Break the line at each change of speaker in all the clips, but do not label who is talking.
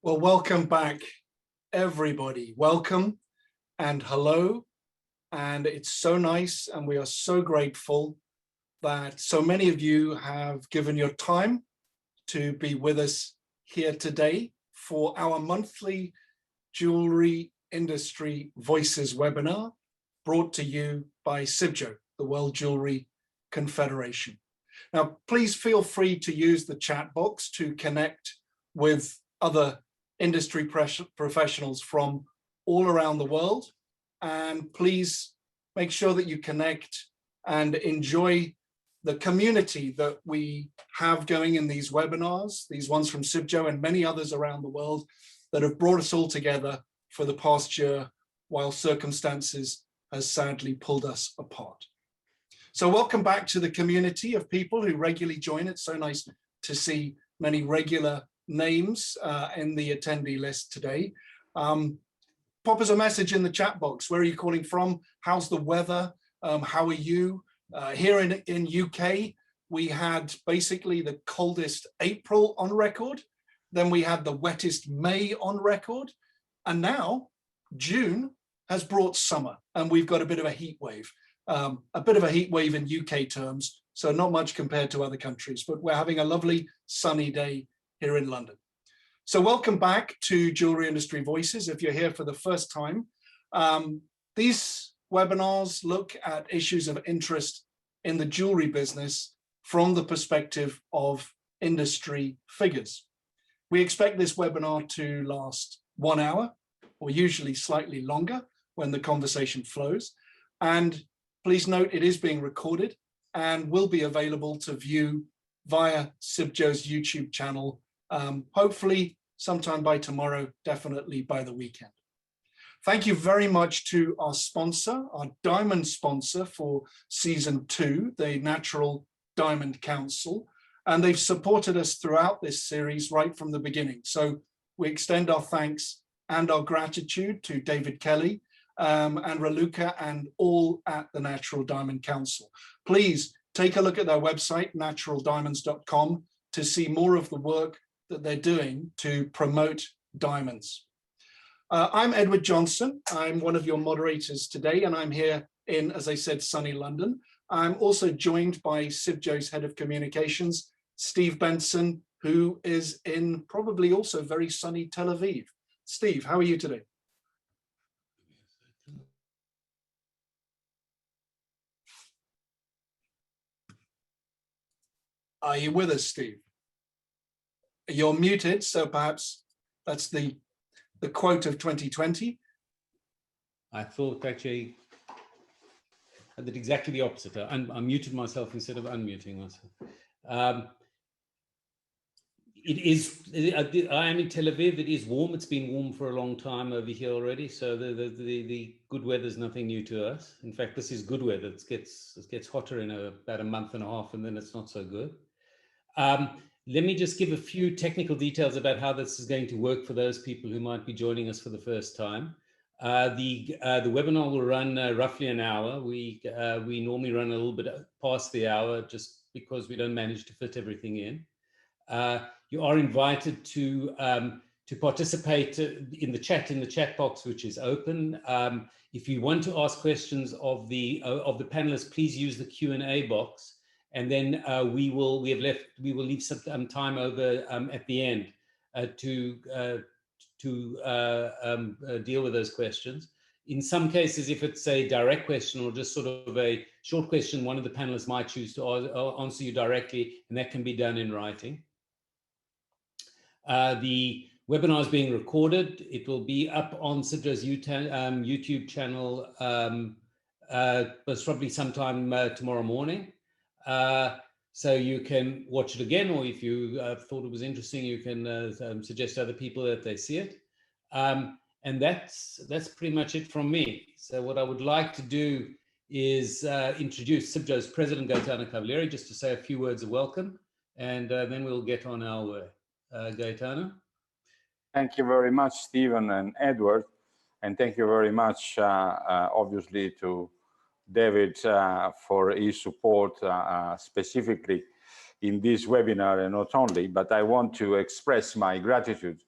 Well, welcome back, everybody. Welcome and hello. And it's so nice, and we are so grateful that so many of you have given your time to be with us here today for our monthly Jewellery Industry Voices webinar, brought to you by CIBJO, the World Jewellery Confederation. Now, please feel free to use the chat box to connect with other industry professionals from all around the world. And please make sure that you connect and enjoy the community that we have going in these webinars, these ones from CIBJO and many others around the world that have brought us all together for the past year while circumstances has sadly pulled us apart. So welcome back to the community of people who regularly join. It's so nice to see many regular names in the attendee list today. Pop us a message in the chat box. Where are you calling from? How's the weather? How are you? Here in UK, we had basically the coldest April on record. Then we had the wettest May on record. And now June has brought summer, and we've got a bit of a heat wave. A bit of a heat wave in UK terms, so not much compared to other countries, but we're having a lovely sunny day here in London. So welcome back to Jewellery Industry Voices. If you're here for the first time, these webinars look at issues of interest in the jewellery business from the perspective of industry figures. We expect this webinar to last 1 hour, or usually slightly longer when the conversation flows. And please note it is being recorded and will be available to view via CIBJO's YouTube channel, hopefully sometime by tomorrow, definitely by the weekend. Thank you very much to our sponsor, our diamond sponsor for season 2, the Natural Diamond Council, and they've supported us throughout this series right from the beginning. So we extend our thanks and our gratitude to David Kelly and Raluca and all at the Natural Diamond Council. Please take a look at their website, naturaldiamonds.com, to see more of the work that they're doing to promote diamonds. I'm Edward Johnson. I'm one of your moderators today, and I'm here in, as I said, sunny London. I'm also joined by CIBJO's Head of Communications, Steve Benson, who is in probably also very sunny Tel Aviv. Steve, how are you today? Are you with us, Steve? You're muted, so perhaps that's the quote of 2020.
I thought actually I did exactly the opposite. I muted myself instead of unmuting myself. I am in Tel Aviv. It is warm. It's been warm for a long time over here already. So the good weather is nothing new to us. In fact, this is good weather. It gets hotter in about a month and a half, and then it's not so good. Let me just give a few technical details about how this is going to work for those people who might be joining us for the first time. The webinar will run roughly an hour. We normally run a little bit past the hour just because we don't manage to fit everything in. You are invited to participate in the chat box, which is open. If you want to ask questions of the panelists, please use the Q&A box. And then we will leave some time over at the end to deal with those questions. In some cases, if it's a direct question or just sort of a short question, one of the panelists might choose to answer you directly, and that can be done in writing. The webinar is being recorded. It will be up on CIBJO's YouTube channel most probably sometime tomorrow morning. So you can watch it again, or if you thought it was interesting, you can suggest to other people that they see it. And that's pretty much it from me. So what I would like to do is introduce CIBJO's President, Gaetano Cavalieri, just to say a few words of welcome, and then we'll get on our way. Gaetano?
Thank you very much, Stephen and Edward, and thank you very much, obviously, to David for his support specifically in this webinar, and not only, but I want to express my gratitude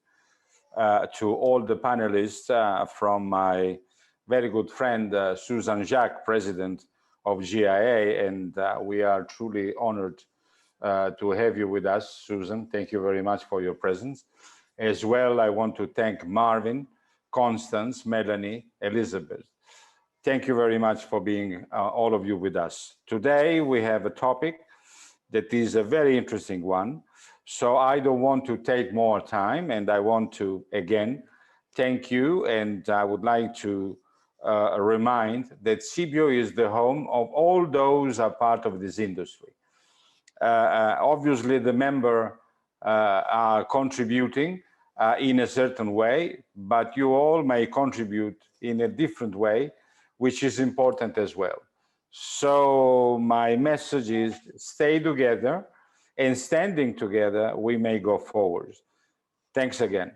to all the panelists from my very good friend, Susan Jacques, President of GIA, and we are truly honored to have you with us, Susan. Thank you very much for your presence. As well, I want to thank Marvin, Constance, Melanie, Elizabeth. Thank you very much for being all of you with us. Today, we have a topic that is a very interesting one. So I don't want to take more time, and I want to, again, thank you. And I would like to remind that CBO is the home of all those who are part of this industry. Obviously, the members are contributing in a certain way, but you all may contribute in a different way, which is important as well. So my message is stay together, and standing together, we may go forward. Thanks again.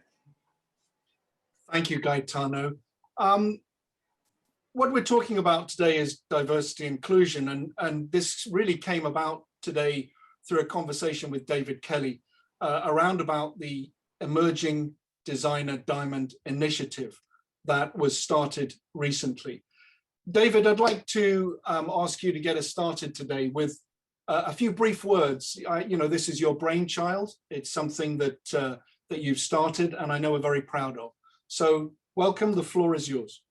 Thank you, Gaetano. What we're talking about today is diversity inclusion, and this really came about today through a conversation with David Kelly around about the Emerging Designer Diamond Initiative that was started recently. David, I'd like to ask you to get us started today with a few brief words. You know, this is your brainchild. It's something that that you've started, and I know we're very proud of. So welcome, the floor is yours.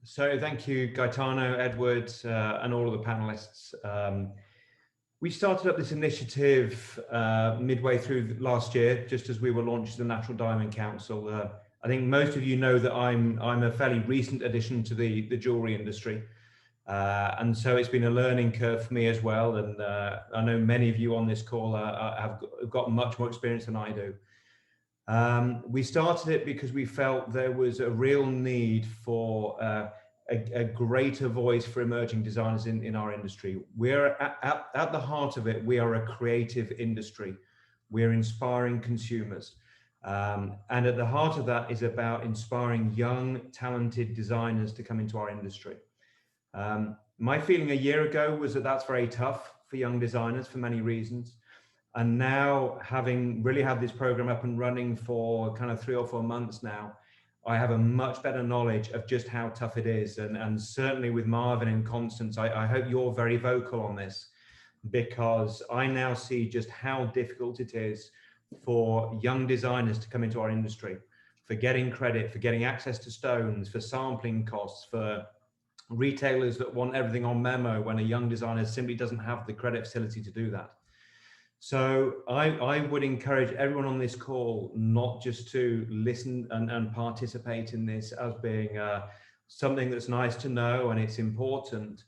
So thank you, Gaetano, Edward, and all of the panelists. We started up this initiative midway through last year, just as we were launching the Natural Diamond Council. I think most of you know that I'm a fairly recent addition to the jewellery industry. And so it's been a learning curve for me as well. And I know many of you on this call have got much more experience than I do. We started it because we felt there was a real need for a greater voice for emerging designers in our industry. We're at the heart of it, we are a creative industry. We're inspiring consumers. And at the heart of that is about inspiring young, talented designers to come into our industry. My feeling a year ago was that that's very tough for young designers for many reasons. And now, having really had this program up and running for kind of 3 or 4 months now, I have a much better knowledge of just how tough it is. And certainly with Marvin and Constance, I hope you're very vocal on this, because I now see just how difficult it is for young designers to come into our industry, for getting credit, for getting access to stones, for sampling costs, for retailers that want everything on memo when a young designer simply doesn't have the credit facility to do that. So I would encourage everyone on this call not just to listen and participate in this as being something that's nice to know and it's important,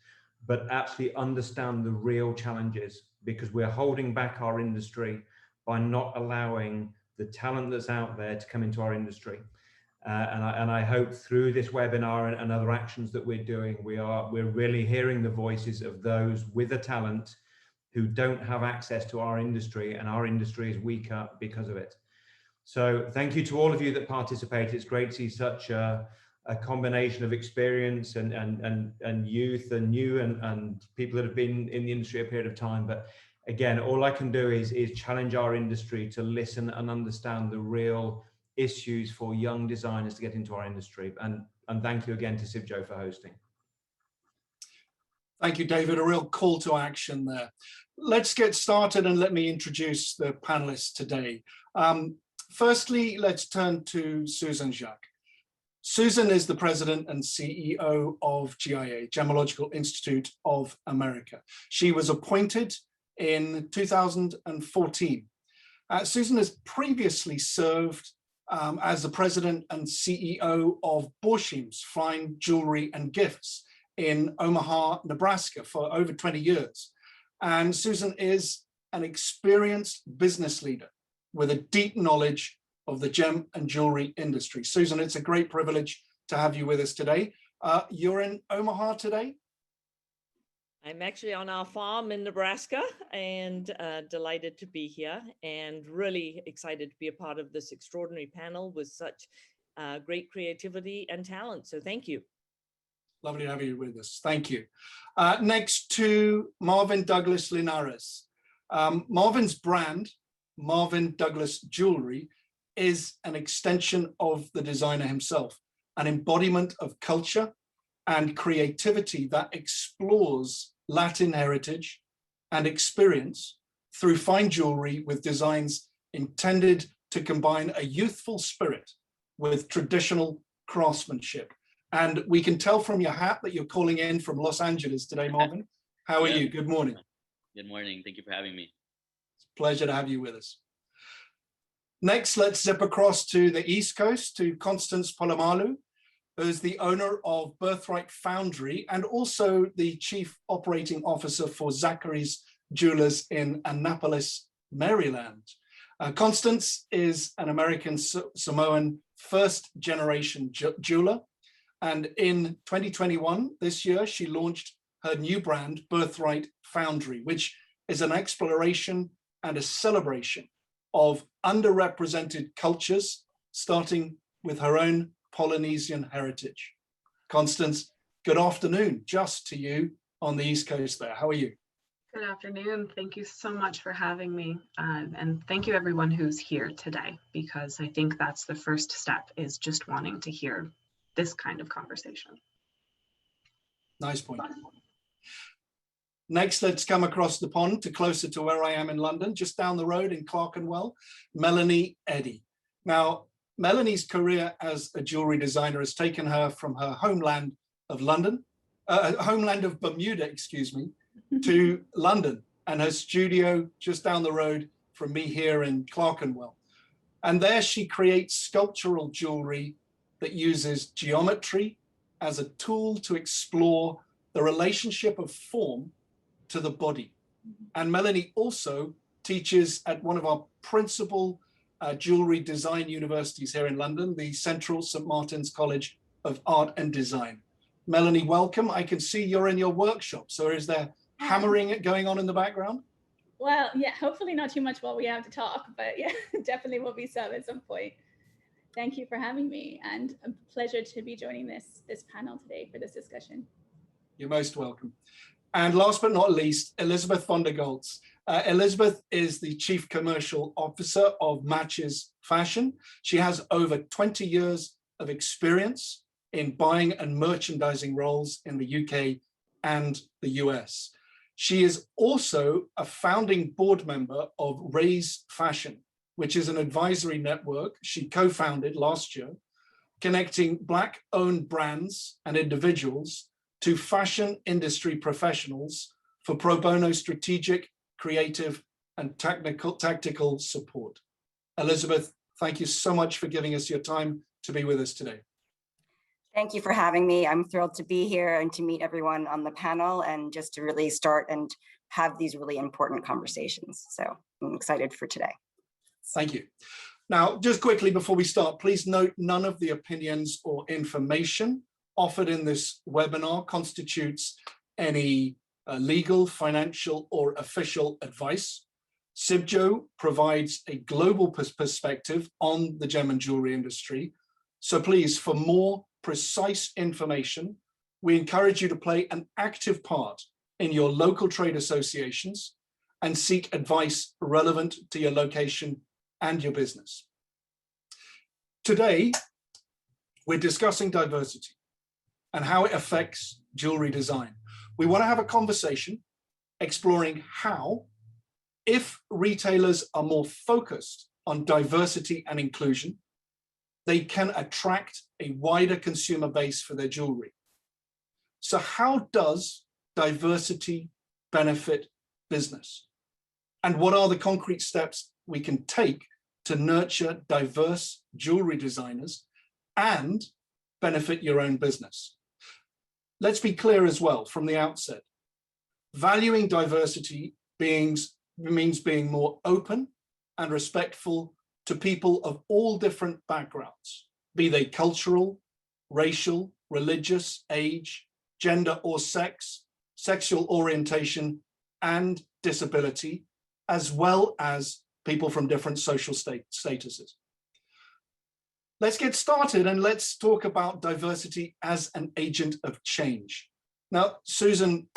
but actually understand the real challenges, because we're holding back our industry by not allowing the talent that's out there to come into our industry. And I hope through this webinar and other actions that we're doing, we're really hearing the voices of those with the talent who don't have access to our industry, and our industry is weaker because of it. So thank you to all of you that participate. It's great to see such a combination of experience and youth and new and people that have been in the industry a period of time. But again, all I can do is challenge our industry to listen and understand the real issues for young designers to get into our industry. And thank you again to CIBJO for hosting.
Thank you, David. A real call to action there. Let's get started and let me introduce the panelists today. Firstly, let's turn to Susan Jacques. Susan is the president and CEO of GIA, Gemological Institute of America. She was appointed in 2014. Susan has previously served as the president and CEO of Borshim's Fine Jewelry and Gifts in Omaha, Nebraska for over 20 years. And Susan is an experienced business leader with a deep knowledge of the gem and jewelry industry. Susan, it's a great privilege to have you with us today. You're in Omaha today?
I'm actually on our farm in Nebraska, and delighted to be here and really excited to be a part of this extraordinary panel with such great creativity and talent. So thank you.
Lovely to have you with us. Thank you. Next to Marvin Douglas Linares. Marvin's brand, Marvin Douglas Jewelry, is an extension of the designer himself, an embodiment of culture and creativity that explores Latin heritage and experience through fine jewelry with designs intended to combine a youthful spirit with traditional craftsmanship. And we can tell from your hat that you're calling in from Los Angeles today, Marvin. How are you? Good morning.
Good morning. Thank you for having me.
It's a pleasure to have you with us. Next, let's zip across to the East Coast to Constance POLAMALU, who is the owner of Birthright Foundry and also the Chief Operating Officer for Zachary's Jewelers in Annapolis, Maryland. Constance is an American Samoan first-generation jeweler. And in 2021, this year, she launched her new brand, Birthright Foundry, which is an exploration and a celebration of underrepresented cultures, starting with her own Polynesian heritage. Constance, good afternoon, just to you on the East Coast there. How are you?
Good afternoon. Thank you so much for having me. And thank you everyone who's here today, because I think that's the first step, is just wanting to hear this kind of conversation.
Nice point. Next, let's come across the pond to closer to where I am in London, just down the road in Clerkenwell, Melanie Eddy. Now, Melanie's career as a jewelry designer has taken her from her homeland of London, homeland of Bermuda, excuse me, to London, and her studio just down the road from me here in Clerkenwell. And there she creates sculptural jewelry that uses geometry as a tool to explore the relationship of form to the body. And Melanie also teaches at one of our principal jewelry design universities here in London, the Central St. Martin's College of Art and Design. Melanie, welcome. I can see you're in your workshop. So is there hammering going on in the background?
Well, yeah, hopefully not too much while we have to talk, but yeah, definitely will be some at some point. Thank you for having me, and a pleasure to be joining this panel today for this discussion.
You're most welcome. And last but not least, Elizabeth von der Goltz. Elizabeth is the Chief Commercial Officer of Matches Fashion. She has over 20 years of experience in buying and merchandising roles in the UK and the US. She is also a founding board member of Raise Fashion, which is an advisory network she co-founded last year, connecting Black-owned brands and individuals to fashion industry professionals for pro bono strategic, creative, and tactical support. Elizabeth, thank you so much for giving us your time to be with us today.
Thank you for having me. I'm thrilled to be here and to meet everyone on the panel, and just to really start and have these really important conversations. So I'm excited for today.
Thank you. Now, just quickly before we start, please note none of the opinions or information offered in this webinar constitutes any legal, financial, or official advice. CIBJO provides a global perspective on the gem and jewelry industry. So please, for more precise information, we encourage you to play an active part in your local trade associations and seek advice relevant to your location and your business. Today, we're discussing diversity and how it affects jewelry design. We want to have a conversation exploring how, if retailers are more focused on diversity and inclusion, they can attract a wider consumer base for their jewelry. So how does diversity benefit business? And what are the concrete steps we can take to nurture diverse jewelry designers and benefit your own business? Let's be clear as well from the outset. Valuing diversity means being more open and respectful to people of all different backgrounds, be they cultural, racial, religious, age, gender or sex, sexual orientation, and disability, as well as people from different social statuses. Let's get started and let's talk about diversity as an agent of change. Now, Susan,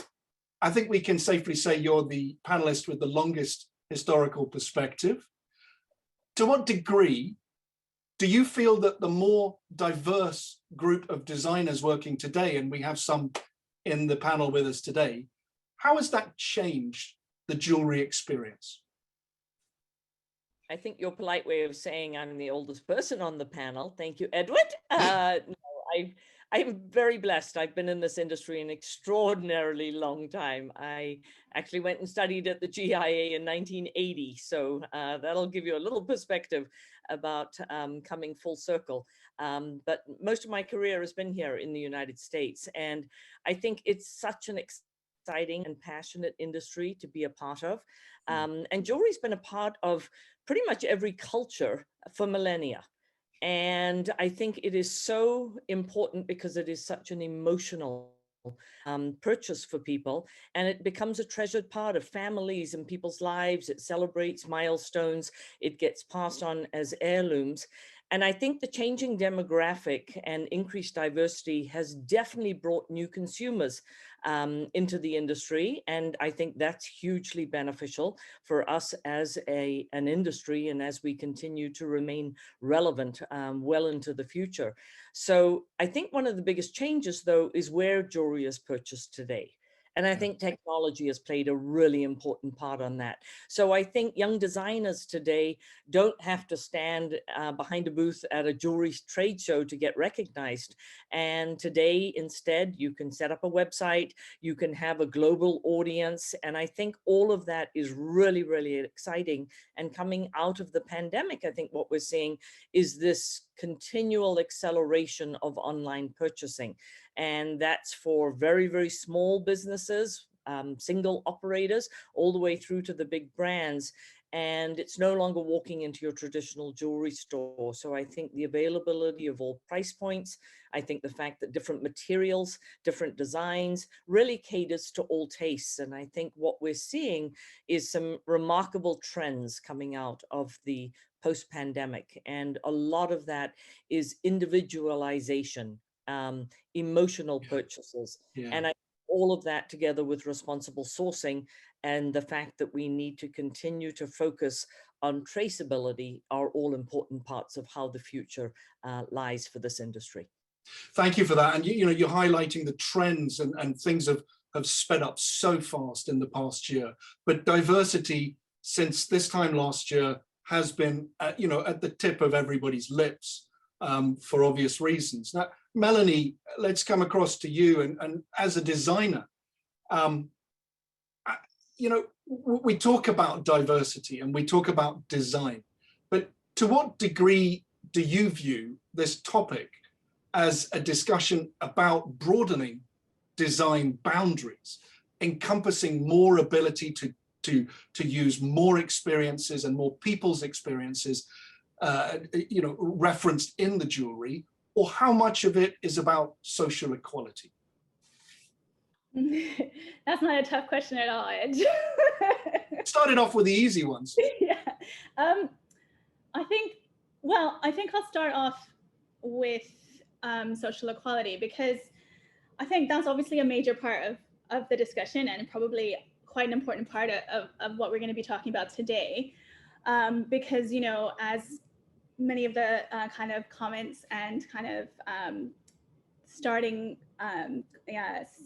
I think we can safely say you're the panelist with the longest historical perspective. To what degree do you feel that the more diverse group of designers working today, and we have some in the panel with us today, how has that changed the jewelry experience?
I think your polite way of saying I'm the oldest person on the panel. Thank you, Edward. No, I'm very blessed. I've been in this industry an extraordinarily long time. I actually went and studied at the GIA in 1980. So that'll give you a little perspective about coming full circle. But most of my career has been here in the United States. And I think it's such an exciting and passionate industry to be a part of. And jewelry's been a part of pretty much every culture for millennia. And I think it is so important because it is such an emotional purchase for people, and it becomes a treasured part of families and people's lives. It celebrates milestones. It gets passed on as heirlooms. And I think the changing demographic and increased diversity has definitely brought new consumers into the industry. And I think that's hugely beneficial for us as an industry and as we continue to remain relevant well into the future. So I think one of the biggest changes, though, is where jewelry is purchased today. And I think technology has played a really important part on that. So I think young designers today don't have to stand behind a booth at a jewelry trade show to get recognized. And today, instead, you can set up a website, you can have a global audience. And I think all of that is really, really exciting. And coming out of the pandemic, I think what we're seeing is this continual acceleration of online purchasing. And that's for very, very small businesses, single operators, all the way through to the big brands. And it's no longer walking into your traditional jewelry store. So I think the availability of all price points, I think the fact that different materials, different designs really caters to all tastes. And I think what we're seeing is some remarkable trends coming out of the post-pandemic. And a lot of that is individualization, emotional purchases. And all of that together with responsible sourcing and the fact that we need to continue to focus on traceability are all important parts of how the future lies for this industry.
Thank you for that. And you know, you're highlighting the trends and things have sped up so fast in the past year. But diversity since this time last year has been, you know, at the tip of everybody's lips for obvious reasons. Now, Melanie, let's come across to you. And as a designer, you know, we talk about diversity and we talk about design, but to what degree do you view this topic as a discussion about broadening design boundaries, encompassing more ability to use more experiences and more people's experiences, you know, referenced in the jewelry, or how much of it is about social equality?
That's not a tough question at all, Ed.
Started off with the easy ones.
Yeah. I think I'll start off with social equality, because I think that's obviously a major part of the discussion and probably quite an important part of what we're going to be talking about today. Because, you know, as many of the kind of comments and kind of starting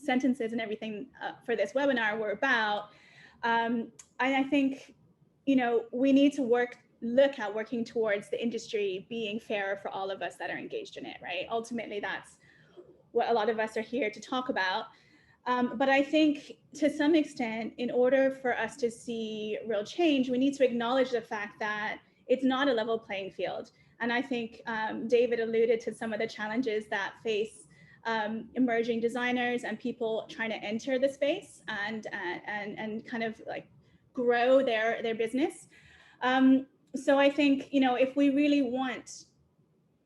sentences and everything for this webinar were about, I think, you know, we need to look at working towards the industry being fairer for all of us that are engaged in it, right? Ultimately, that's what a lot of us are here to talk about. But I think to some extent, in order for us to see real change, we need to acknowledge the fact that it's not a level playing field. And I think David alluded to some of the challenges that face emerging designers and people trying to enter the space and kind of like grow their business. So I think, you know, if we really want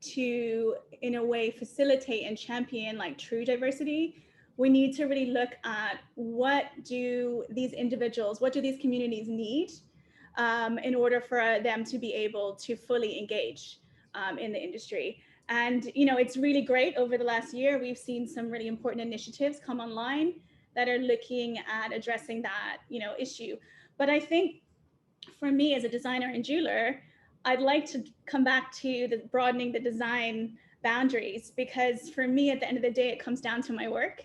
to, in a way, facilitate and champion like true diversity, we need to really look at what do these individuals, what do these communities need in order for them to be able to fully engage in the industry. And, you know, it's really great. Over the last year, we've seen some really important initiatives come online that are looking at addressing that, you know, issue. But I think for me as a designer and jeweler, I'd like to come back to the broadening the design boundaries, because for me, at the end of the day, it comes down to my work.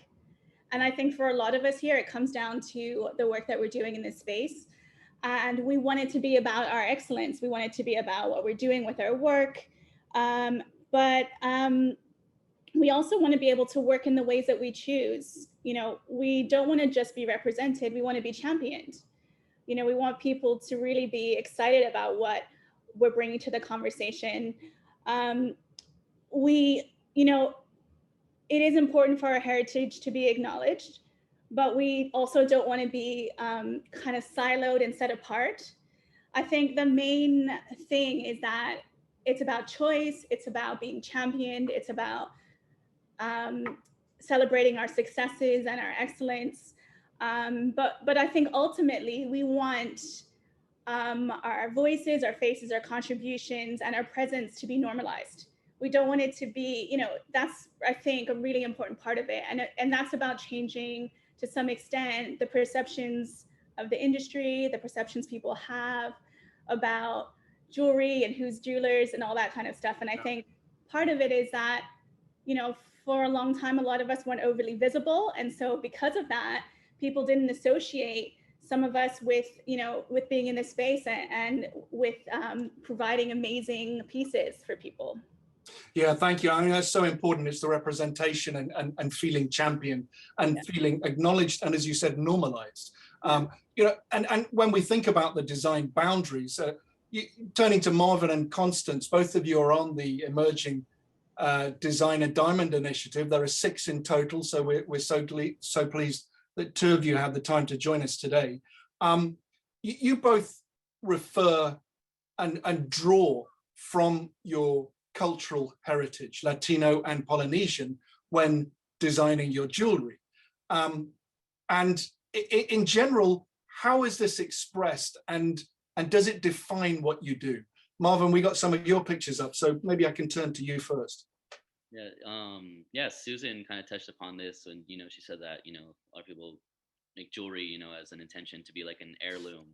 And I think for a lot of us here, it comes down to the work that we're doing in this space. And we want it to be about our excellence. We want it to be about what we're doing with our work. We also want to be able to work in the ways that we choose. You know, we don't want to just be represented, we want to be championed. You know, we want people to really be excited about what we're bringing to the conversation. You know, it is important for our heritage to be acknowledged, but we also don't want to be kind of siloed and set apart. I think the main thing is that it's about choice, it's about being championed, it's about celebrating our successes and our excellence. But I think ultimately we want our voices, our faces, our contributions, and our presence to be normalized. We don't want it to be, you know, that's, I think, a really important part of it. And that's about changing, to some extent, the perceptions of the industry, the perceptions people have about jewelry and who's jewelers and all that kind of stuff. And I think part of it is that, you know, for a long time, a lot of us weren't overly visible. And so because of that, people didn't associate some of us with, you know, with being in this space and with providing amazing pieces for people.
Yeah, thank you. I mean, that's so important. It's the representation and feeling championed and feeling acknowledged, and as you said, normalized. You know, and when we think about the design boundaries, turning to Marvin and Constance, both of you are on the Emerging Designer Diamond Initiative. There are 6 in total, so we're so pleased that 2 of you had the time to join us today. You both refer and draw from your cultural heritage, Latino and Polynesian, when designing your jewelry. And in general, how is this expressed, and does it define what you do? Marvin, we got some of your pictures up, so maybe I can turn to you first.
Yeah, Susan kind of touched upon this, and you know, she said that, you know, a lot of people make jewelry, you know, as an intention to be like an heirloom,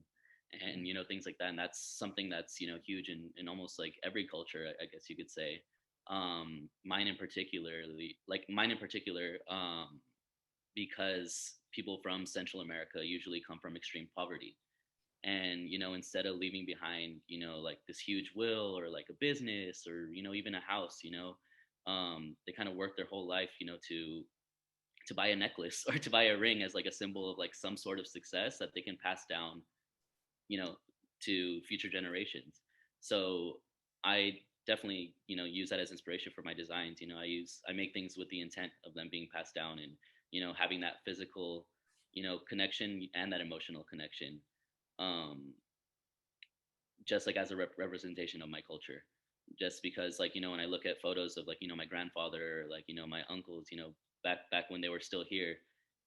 and you know, things like that. And that's something that's, you know, huge in almost like every culture, I guess you could say. Mine in particular, because people from Central America usually come from extreme poverty. And, you know, instead of leaving behind, you know, like this huge will or like a business or, you know, even a house, you know, they kind of work their whole life, you know, to buy a necklace or to buy a ring as like a symbol of like some sort of success that they can pass down, you know, to future generations. So I definitely, you know, use that as inspiration for my designs. You know, I make things with the intent of them being passed down and, you know, having that physical, you know, connection and that emotional connection. Just like as a representation of my culture, just because, like, you know, when I look at photos of like, you know, my grandfather, or like, you know, my uncles, you know, back when they were still here,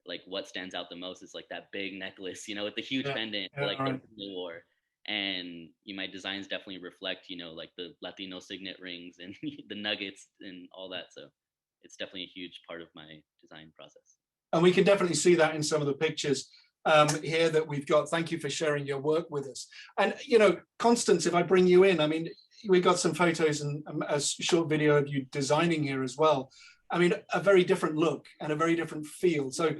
like what stands out the most is like that big necklace, you know, with the huge pendant, like right. The war. And my designs definitely reflect, you know, like the Latino signet rings and the nuggets and all that. So it's definitely a huge part of my design process.
And we can definitely see that in some of the pictures here that we've got. Thank you for sharing your work with us. And, you know, Constance, if I bring you in, I mean, we got some photos and a short video of you designing here as well. I mean, a very different look and a very different feel. So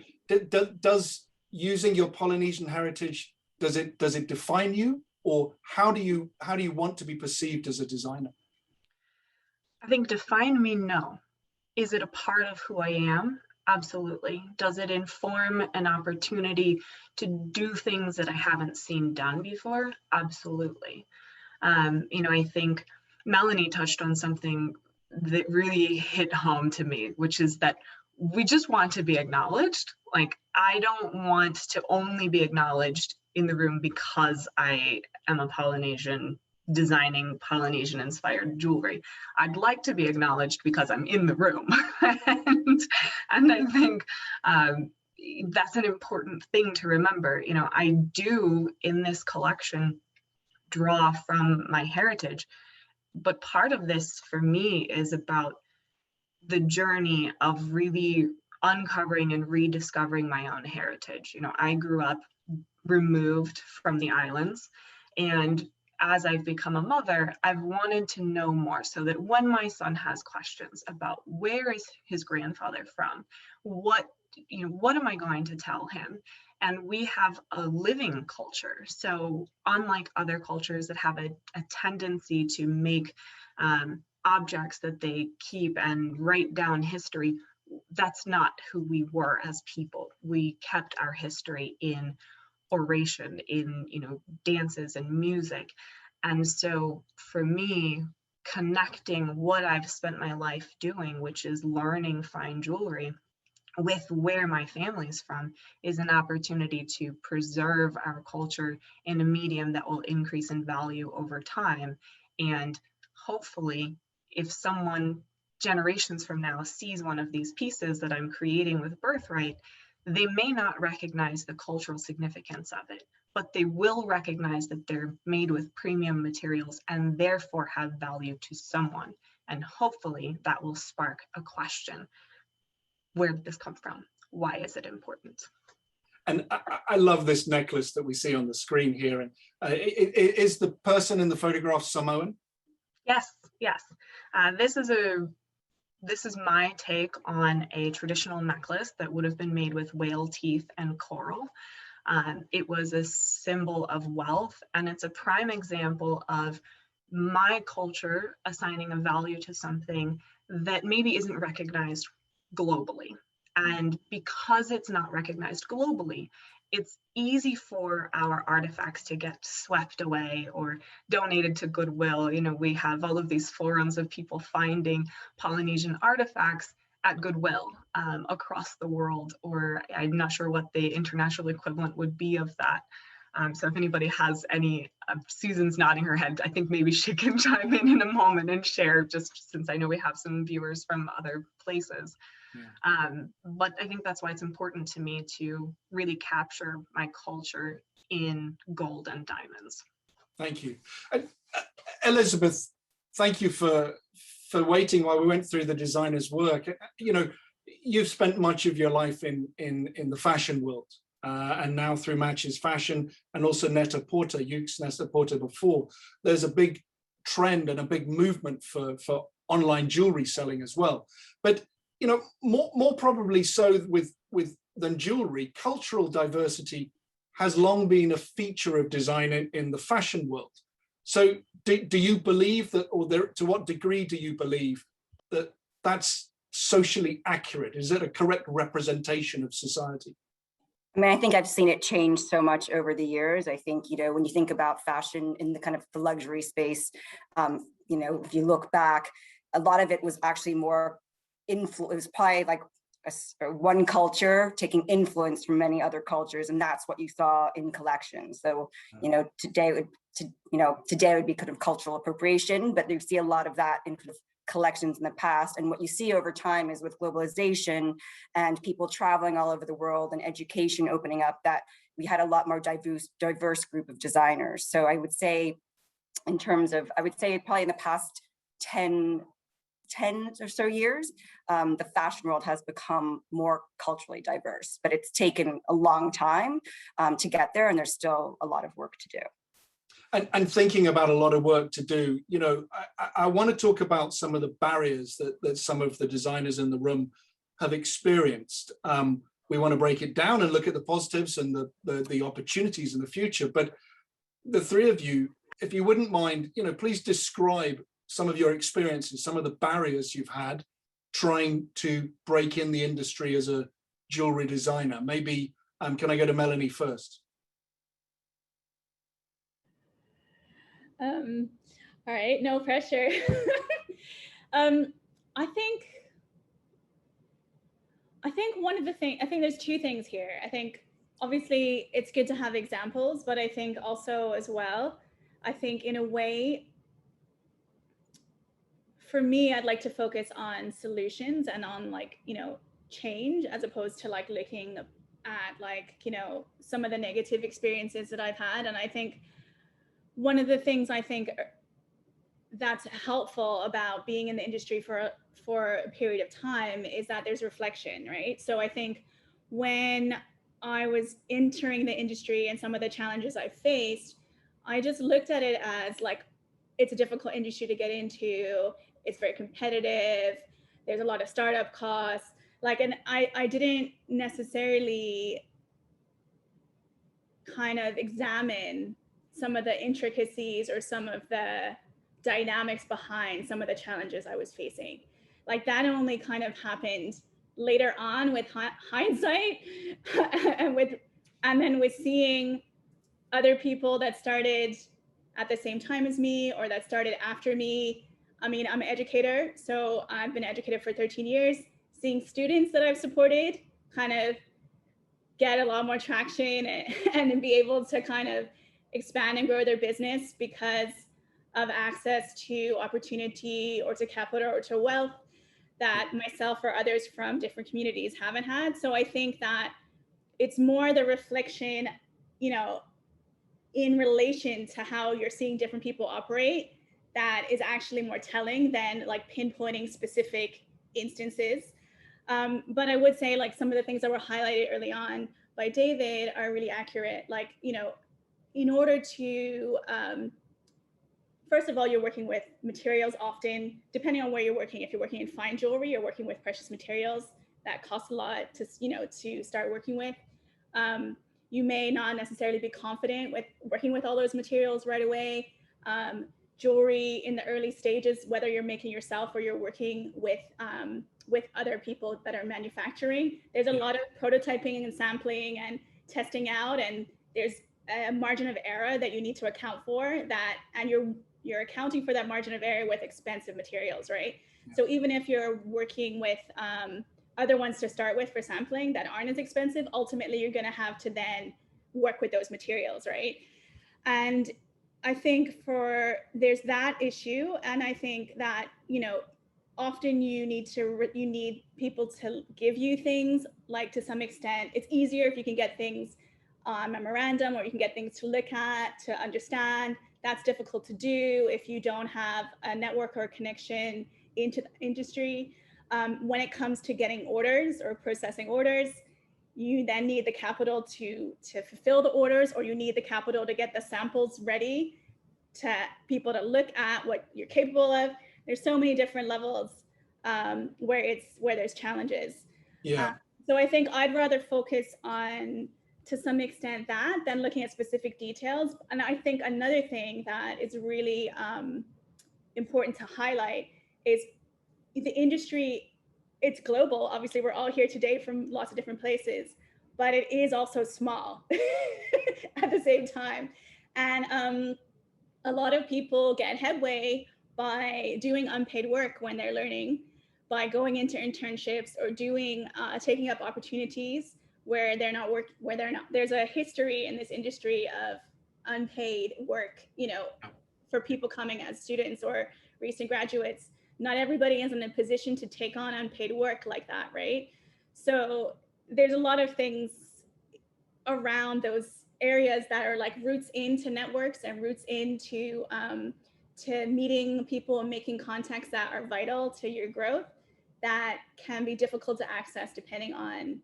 does using your Polynesian heritage, does it define you, or how do you want to be perceived as a designer?
I think define me, no. Is it a part of who I am? Absolutely. Does it inform an opportunity to do things that I haven't seen done before? Absolutely. You know, I think Melanie touched on something that really hit home to me, which is that we just want to be acknowledged. Like, I don't want to only be acknowledged in the room because I am a Polynesian designing Polynesian inspired jewelry. I'd like to be acknowledged because I'm in the room. and I think that's an important thing to remember. You know, I do in this collection draw from my heritage, but part of this for me is about the journey of really uncovering and rediscovering my own heritage. You know, I grew up removed from the islands, and as I've become a mother, I've wanted to know more so that when my son has questions about where is his grandfather from, what am I going to tell him? And we have a living culture. So unlike other cultures that have a tendency to make objects that they keep and write down history, that's not who we were as people. We kept our history in oration, in dances and music. And so for me, connecting what I've spent my life doing, which is learning fine jewelry, with where my family's from, is an opportunity to preserve our culture in a medium that will increase in value over time. And hopefully, if someone generations from now sees one of these pieces that I'm creating with Birthright, they may not recognize the cultural significance of it, but they will recognize that they're made with premium materials and therefore have value to someone. And hopefully that will spark a question. Where did this come from? Why is it important?
And I love this necklace that we see on the screen here. And is the person in the photograph Samoan?
Yes, yes. This is my take on a traditional necklace that would have been made with whale teeth and coral. It was a symbol of wealth, and it's a prime example of my culture assigning a value to something that maybe isn't recognized globally. And because it's not recognized globally, it's easy for our artifacts to get swept away or donated to Goodwill. We have all of these forums of people finding Polynesian artifacts at Goodwill across the world, or I'm not sure what the international equivalent would be of that. So if anybody has any, Susan's nodding her head, I think maybe she can chime in a moment and share, just since I know we have some viewers from other places. Yeah. But I think that's why it's important to me to really capture my culture in gold and diamonds.
Thank you. Elizabeth, thank you for waiting while we went through the designer's work. You've spent much of your life in the fashion world, and now through Matches Fashion and also Net-a-Porter, Yuke's Net-a-Porter before, there's a big trend and a big movement for online jewelry selling as well. But more probably so than jewelry, cultural diversity has long been a feature of design in the fashion world. So do you believe that, or to what degree do you believe that that's socially accurate? Is it a correct representation of society?
I mean, I think I've seen it change so much over the years. I think, when you think about fashion in the kind of the luxury space, if you look back, a lot of it was actually more it was probably like one culture taking influence from many other cultures, and that's what you saw in collections. So today would be kind of cultural appropriation, but you see a lot of that in kind of collections in the past. And what you see over time is with globalization and people traveling all over the world and education opening up, that we had a lot more diverse group of designers. So I would say probably in the past 10 or so years, the fashion world has become more culturally diverse, but it's taken a long time to get there, and there's still a lot of work to do.
And thinking about a lot of work to do, I want to talk about some of the barriers that some of the designers in the room have experienced. We want to break it down and look at the positives and the opportunities in the future. But the three of you, if you wouldn't mind, please describe some of your experiences, some of the barriers you've had trying to break in the industry as a jewelry designer. Maybe, can I go to Melanie first?
All right, no pressure. I think one of the things, I think there's two things here. I think obviously it's good to have examples, but I think also as well, I think in a way, for me, I'd like to focus on solutions and on change, as opposed to looking at some of the negative experiences that I've had. And I think one of the things I think that's helpful about being in the industry for a period of time is that there's reflection, right? So I think when I was entering the industry and some of the challenges I faced, I just looked at it as like, it's a difficult industry to get into. It's very competitive. There's a lot of startup costs. Like, and I didn't necessarily kind of examine some of the intricacies or some of the dynamics behind some of the challenges I was facing. Like that only kind of happened later on with hindsight and then with seeing other people that started at the same time as me or that started after me. I mean, I'm an educator, so I've been educated for 13 years, seeing students that I've supported kind of get a lot more traction and be able to kind of expand and grow their business because of access to opportunity or to capital or to wealth that myself or others from different communities haven't had. So I think that it's more the reflection, you know, in relation to how you're seeing different people operate that is actually more telling than like pinpointing specific instances. But I would say like some of the things that were highlighted early on by David are really accurate. Like, you know, in order to, first of all, you're working with materials often, depending on where you're working. If you're working in fine jewelry, you're working with precious materials that cost a lot to, you know, to start working with. You may not necessarily be confident with working with all those materials right away. Jewelry in the early stages, whether you're making yourself or you're working with other people that are manufacturing, there's a lot of prototyping and sampling and testing out, and there's a margin of error that you need to account for that, and you're accounting for that margin of error with expensive materials, right? Yeah. So even if you're working with other ones to start with for sampling that aren't as expensive, ultimately you're going to have to then work with those materials, right? And I think there's that issue, and I think that, you know, often you need people to give you things. Like, to some extent, it's easier if you can get things on memorandum, or you can get things to look at, to understand. That's difficult to do if you don't have a network or a connection into the industry. When it comes to getting orders or processing orders, you then need the capital to fulfill the orders, or you need the capital to get the samples ready to people to look at what you're capable of. There's so many different levels where there's challenges. Yeah. So I think I'd rather focus on, to some extent, that than looking at specific details. And I think another thing that is really important to highlight is the industry. It's global. Obviously, we're all here today from lots of different places, but it is also small at the same time. And a lot of people get headway by doing unpaid work when they're learning, by going into internships or taking up opportunities where there's a history in this industry of unpaid work, you know, for people coming as students or recent graduates. Not everybody is in a position to take on unpaid work like that, right? So there's a lot of things around those areas that are like roots into networks and roots into to meeting people and making contacts that are vital to your growth, that can be difficult to access depending on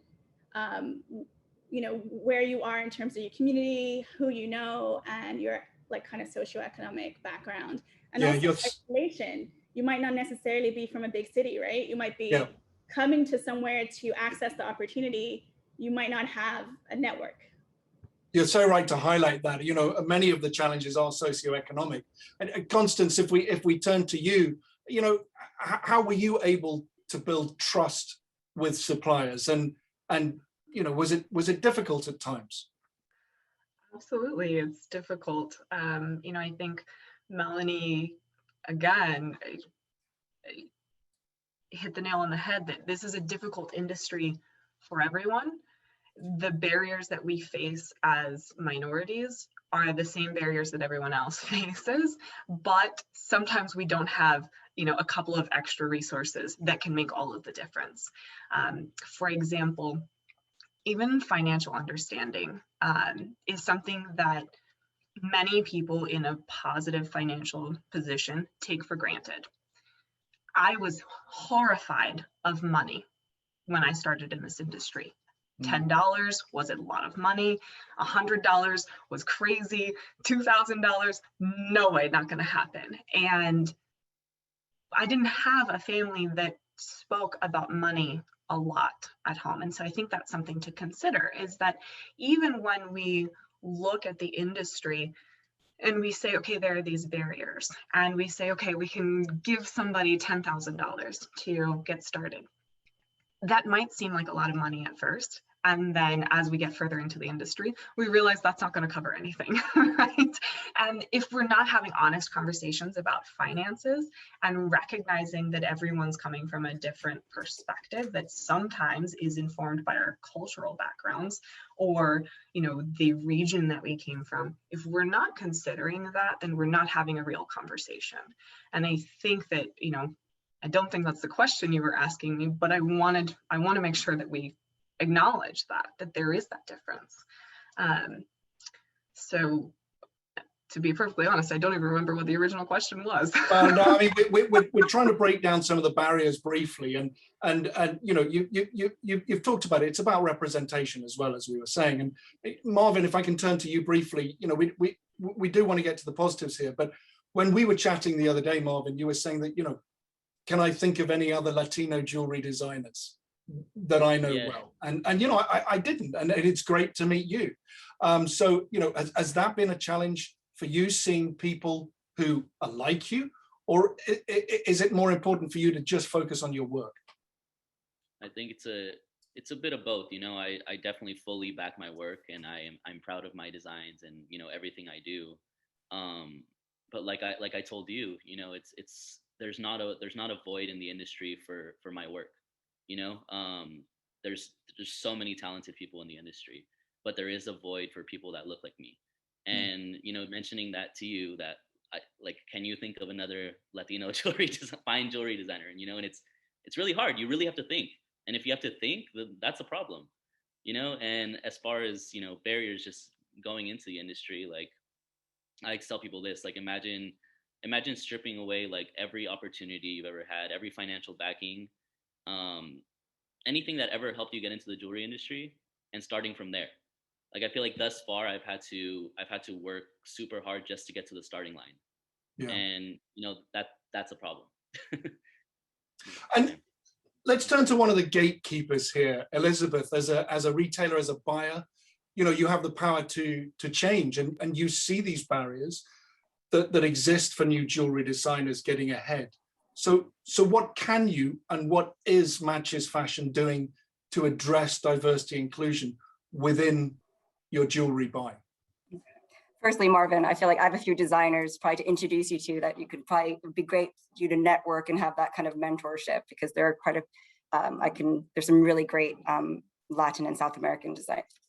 you know, where you are in terms of your community, who you know, and your like kind of socioeconomic background. And also isolation. You might not necessarily be from a big city, right? You might be coming to somewhere to access the opportunity. You might not have a network.
You're so right to highlight that. You know, many of the challenges are socioeconomic. And Constance, if we turn to you, you know, how were you able to build trust with suppliers, and you know, was it difficult at times?
Absolutely, it's difficult. You know, I think Melanie again hit the nail on the head that this is a difficult industry for everyone. The barriers that we face as minorities are the same barriers that everyone else faces, but sometimes we don't have, you know, a couple of extra resources that can make all of the difference. For example, even financial understanding is something that many people in a positive financial position take for granted. I was horrified of money when I started in this industry. $10, was it a lot of money? $100 was crazy. $2,000, no way, not going to happen. And I didn't have a family that spoke about money a lot at home. And so I think that's something to consider, is that even when we look at the industry and we say, okay, there are these barriers, and we say, okay, we can give somebody $10,000 to get started. That might seem like a lot of money at first. And then as we get further into the industry, we realize that's not going to cover anything, right? And if we're not having honest conversations about finances and recognizing that everyone's coming from a different perspective that sometimes is informed by our cultural backgrounds or, you know, the region that we came from, if we're not considering that, then we're not having a real conversation. And I think that, you know, I don't think that's the question you were asking me, but I want to make sure that we acknowledge that there is that difference. So to be perfectly honest, I don't even remember what the original question was.
No, I mean, we're trying to break down some of the barriers briefly, and you know, you've talked about it. It's about representation as well, as we were saying. And Marvin, if I can turn to you briefly, you know, we do want to get to the positives here, but when we were chatting the other day, Marvin, you were saying that, you know, can I think of any other Latino jewelry designers that I know well? And you know, I didn't, and it's great to meet you. So, you know, has that been a challenge for you, seeing people who are like you, or is it more important for you to just focus on your work?
I think it's a bit of both. You know, I definitely fully back my work, and I'm proud of my designs and, you know, everything I do. But like I told you, you know, there's not a void in the industry for my work. You know, there's so many talented people in the industry, but there is a void for people that look like me. And, you know, mentioning that to you, that can you think of another Latino fine jewelry designer? And, you know, and it's really hard. You really have to think. And if you have to think, then that's a problem, you know? And as far as, you know, barriers just going into the industry, like, I like to tell people this, like, imagine stripping away like every opportunity you've ever had, every financial backing, anything that ever helped you get into the jewelry industry, and starting from there. Like, I feel like thus far I've had to work super hard just to get to the starting line. Yeah. And, you know, that's a problem.
And let's turn to one of the gatekeepers here, Elizabeth. As a retailer, as a buyer, you know, you have the power to change, and you see these barriers that exist for new jewelry designers getting ahead. So what can you and what is Matches Fashion doing to address diversity inclusion within your jewelry buying?
Firstly, Marvin, I feel like I have a few designers probably to introduce you to that you could probably, it would be great for you to network and have that kind of mentorship, because there are quite there's some really great Latin and South American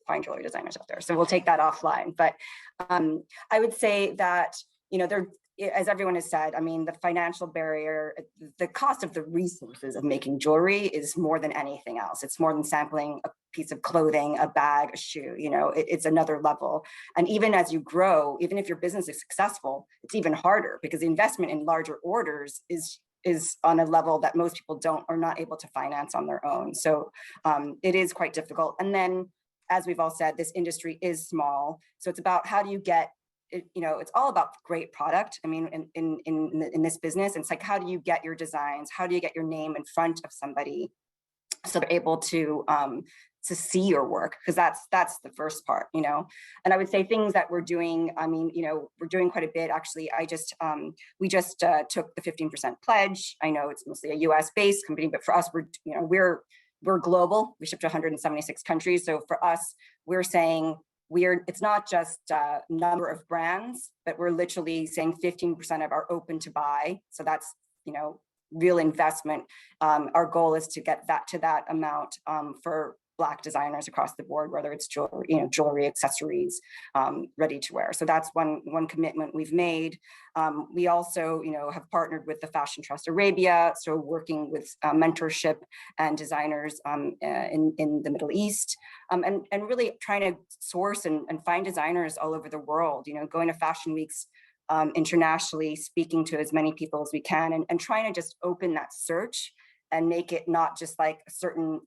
fine jewelry designers out there. So we'll take that offline. But I would say that, you know, as everyone has said, I mean, the financial barrier, the cost of the resources of making jewelry is more than anything else. It's more than sampling a piece of clothing, a bag, a shoe, you know, it's another level. And even as you grow, even if your business is successful, it's even harder, because the investment in larger orders is on a level that most people are not able to finance on their own. So it is quite difficult. And then, as we've all said, this industry is small. So it's about how do you get, you know, it's all about great product. I mean, in this business, it's like, how do you get your designs? How do you get your name in front of somebody so they're able to see your work? Because that's the first part, you know. And I would say things that we're doing, I mean, you know, we're doing quite a bit. Actually, we just took the 15% pledge. I know it's mostly a US based company, but for us, we're global. We ship to 176 countries. So for us, we're saying, it's not just a number of brands, but we're literally saying 15% of our open to buy. So that's, you know, real investment. Our goal is to get that to that amount for Black designers across the board, whether it's jewelry, you know, jewelry, accessories, ready to wear. So that's one commitment we've made. We also, you know, have partnered with the Fashion Trust Arabia, so working with mentorship and designers in the Middle East, and really trying to source and find designers all over the world. You know, going to fashion weeks internationally, speaking to as many people as we can, and trying to just open that search and make it not just like a certain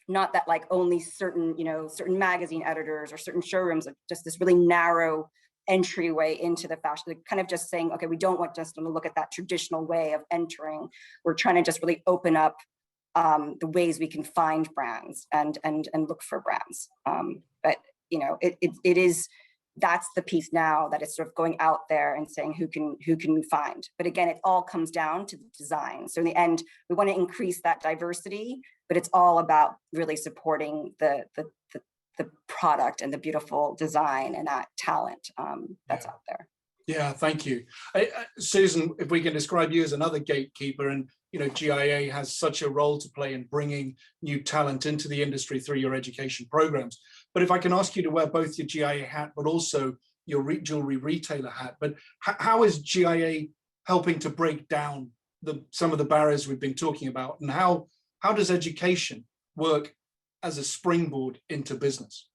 not that like only certain, certain magazine editors or certain showrooms, just this really narrow entryway into the fashion, kind of just saying, okay, we don't want just to look at that traditional way of entering. We're trying to just really open up the ways we can find brands and look for brands. But it is, that's the piece now that is sort of going out there and saying who can we find. But again, it all comes down to the design. So in the end, we want to increase that diversity, but it's all about really supporting the product and the beautiful design and that talent that's out there.
Yeah, thank you. Susan, if we can describe you as another gatekeeper, and GIA has such a role to play in bringing new talent into the industry through your education programs. But if I can ask you to wear both your GIA hat, but also your jewelry retailer hat, but how is GIA helping to break down some of the barriers we've been talking about, and how does education work as a springboard into business?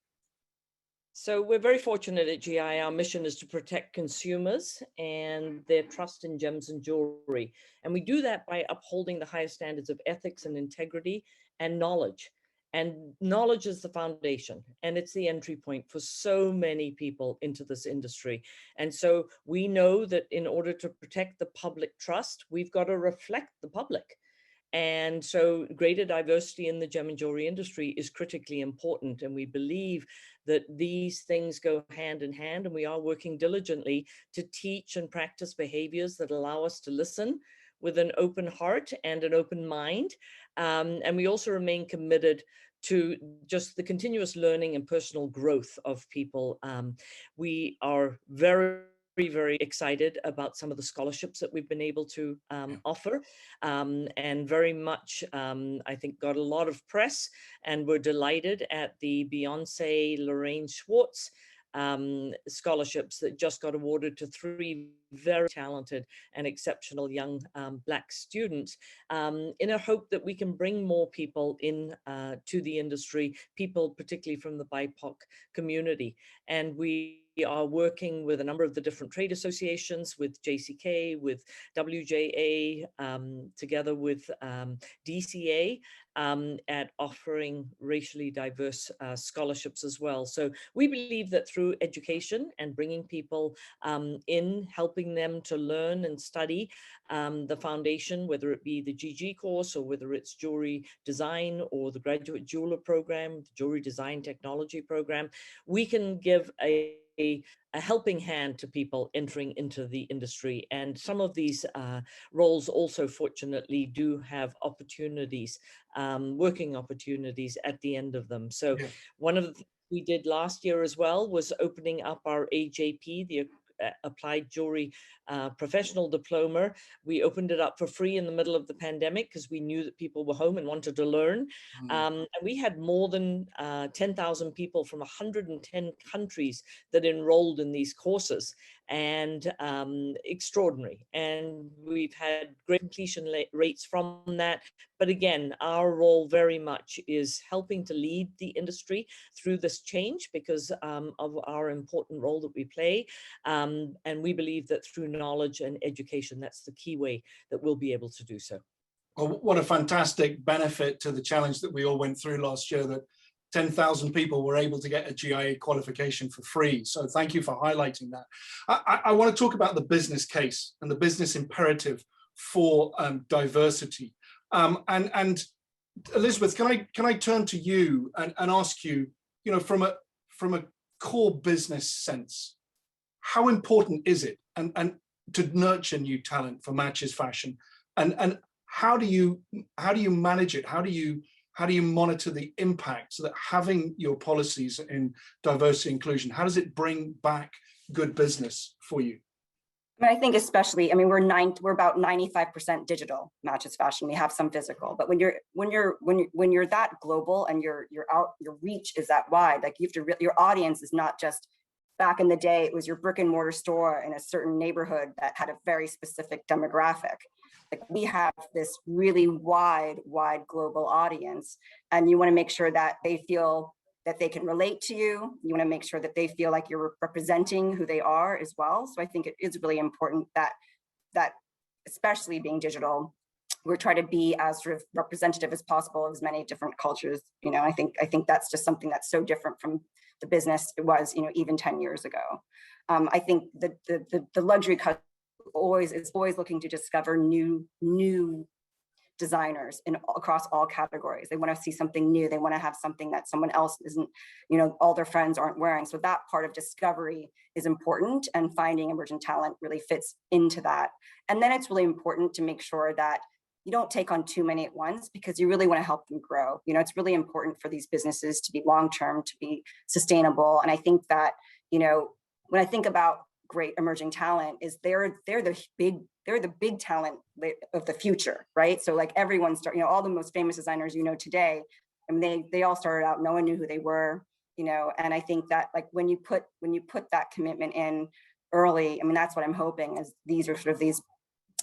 So we're very fortunate at GI. Our mission is to protect consumers and their trust in gems and jewelry. And we do that by upholding the highest standards of ethics and integrity and knowledge. And knowledge is the foundation, and it's the entry point for so many people into this industry. And so we know that in order to protect the public trust, we've got to reflect the public. And so greater diversity in the gem and jewelry industry is critically important. And we believe that these things go hand in hand, and we are working diligently to teach and practice behaviors that allow us to listen with an open heart and an open mind. And we also remain committed to just the continuous learning and personal growth of people. We are very excited about some of the scholarships that we've been able to offer, and very much, I think, got a lot of press, and we're delighted at the Beyonce Lorraine Schwartz scholarships that just got awarded to 3 very talented and exceptional young Black students, in a hope that we can bring more people in to the industry, people particularly from the BIPOC community. And we are working with a number of the different trade associations, with JCK, with WJA, together with DCA, at offering racially diverse scholarships as well. So we believe that through education and bringing people in, helping them to learn and study the foundation, whether it be the GG course or whether it's jewelry design or the graduate jeweler program, the jewelry design technology program, we can give a helping hand to people entering into the industry. And some of these roles also, fortunately, do have opportunities, working opportunities at the end of them. So one of the things we did last year as well was opening up our AJP, the Applied Jewelry Professional Diploma. We opened it up for free in the middle of the pandemic because we knew that people were home and wanted to learn. And we had more than 10,000 people from 110 countries that enrolled in these courses, and extraordinary. And we've had great completion rates from that. But again, our role very much is helping to lead the industry through this change because of our important role that we play. And we believe that through knowledge and education, that's the key way that we'll be able to do so.
Well, what a fantastic benefit to the challenge that we all went through last year, that 10,000 people were able to get a GIA qualification for free. So thank you for highlighting that. I want to talk about the business case and the business imperative for diversity. And Elizabeth, can I turn to you and ask you, from a core business sense, how important is it and to nurture new talent for Matches Fashion, and how do you manage it? How do you monitor the impact so that having your policies in diversity inclusion, how does it bring back good business for you?
I think especially, we're about 95% digital Matches Fashion. We have some physical, but when you're that global and your reach is that wide, like you have to, your audience is not just, back in the day, it was your brick and mortar store in a certain neighborhood that had a very specific demographic. Like we have this really wide global audience, and you want to make sure that they feel that they can relate to you. You want to make sure that they feel like you're representing who they are as well. So I think it is really important that especially being digital, we're trying to be as sort of representative as possible of as many different cultures. I think that's just something that's so different from the business it was, even 10 years ago. I think the luxury customer is always looking to discover new designers across all categories. They want to see something new. They want to have something that someone else isn't, all their friends aren't wearing. So that part of discovery is important, and finding emerging talent really fits into that. And then it's really important to make sure that you don't take on too many at once, because you really want to help them grow. It's really important for these businesses to be long-term, to be sustainable. And I think that, when I think about great emerging talent, is they're the big talent of the future, right? So like everyone all the most famous designers today, I mean, they all started out, no one knew who they were, and I think that like when you put that commitment in early, I mean, that's what I'm hoping is these are sort of these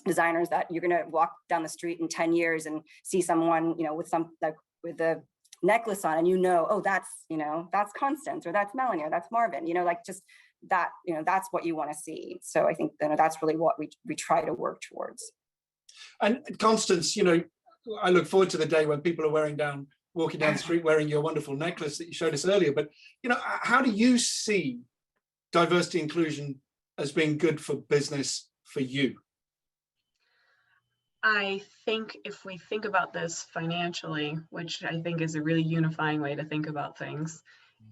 designers that you're going to walk down the street in 10 years and see someone, with a necklace on, and oh, that's Constance, or that's Melanie, or that's Marvin, like just that, that's what you want to see. So I think that's really what we try to work towards.
And Constance, I look forward to the day when people are walking down the street wearing your wonderful necklace that you showed us earlier. But how do you see diversity inclusion as being good for business for you?
I think if we think about this financially, which I think is a really unifying way to think about things,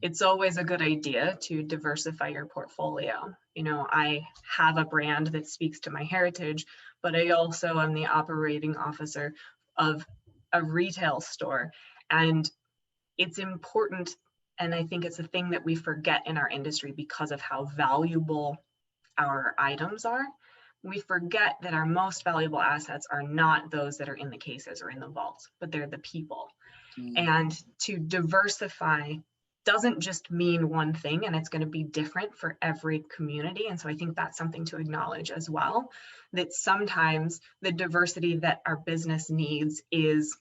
it's always a good idea to diversify your portfolio. I have a brand that speaks to my heritage, but I also am the operating officer of a retail store. And it's important, and I think it's a thing that we forget in our industry because of how valuable our items are. We forget that our most valuable assets are not those that are in the cases or in the vaults, but they're the people. And to diversify doesn't just mean one thing, and it's going to be different for every community. And so I think that's something to acknowledge as well, that sometimes the diversity that our business needs is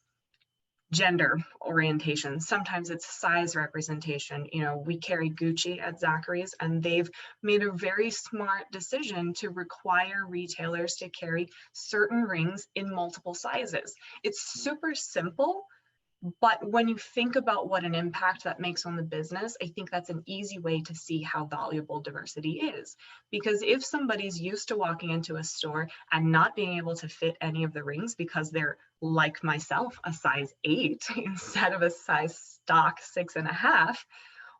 gender orientation. Sometimes it's size representation. We carry Gucci at Zachary's, and they've made a very smart decision to require retailers to carry certain rings in multiple sizes. It's super simple, but when you think about what an impact that makes on the business, I think that's an easy way to see how valuable diversity is. Because if somebody's used to walking into a store and not being able to fit any of the rings because they're, like myself, a size 8 instead of a size stock 6.5,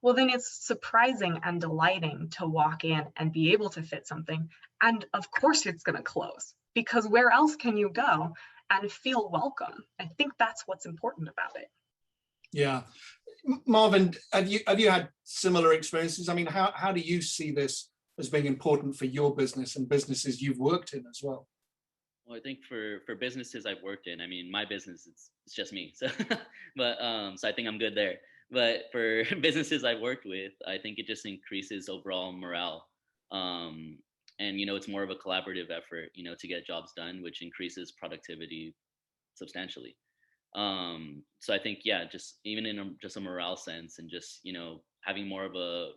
well, then it's surprising and delighting to walk in and be able to fit something. And of course it's going to close, because where else can you go and feel welcome? I think that's what's important about it.
Yeah. Marvin, have you had similar experiences? I mean, how do you see this as being important for your business and businesses you've worked in as well?
Well, I think for businesses I've worked in, I mean, my business, it's just me. So, but, so I think I'm good there. But for businesses I've worked with, I think it just increases overall morale. And, it's more of a collaborative effort, to get jobs done, which increases productivity substantially. So I think, yeah, just even in just a morale sense, and just, having more of a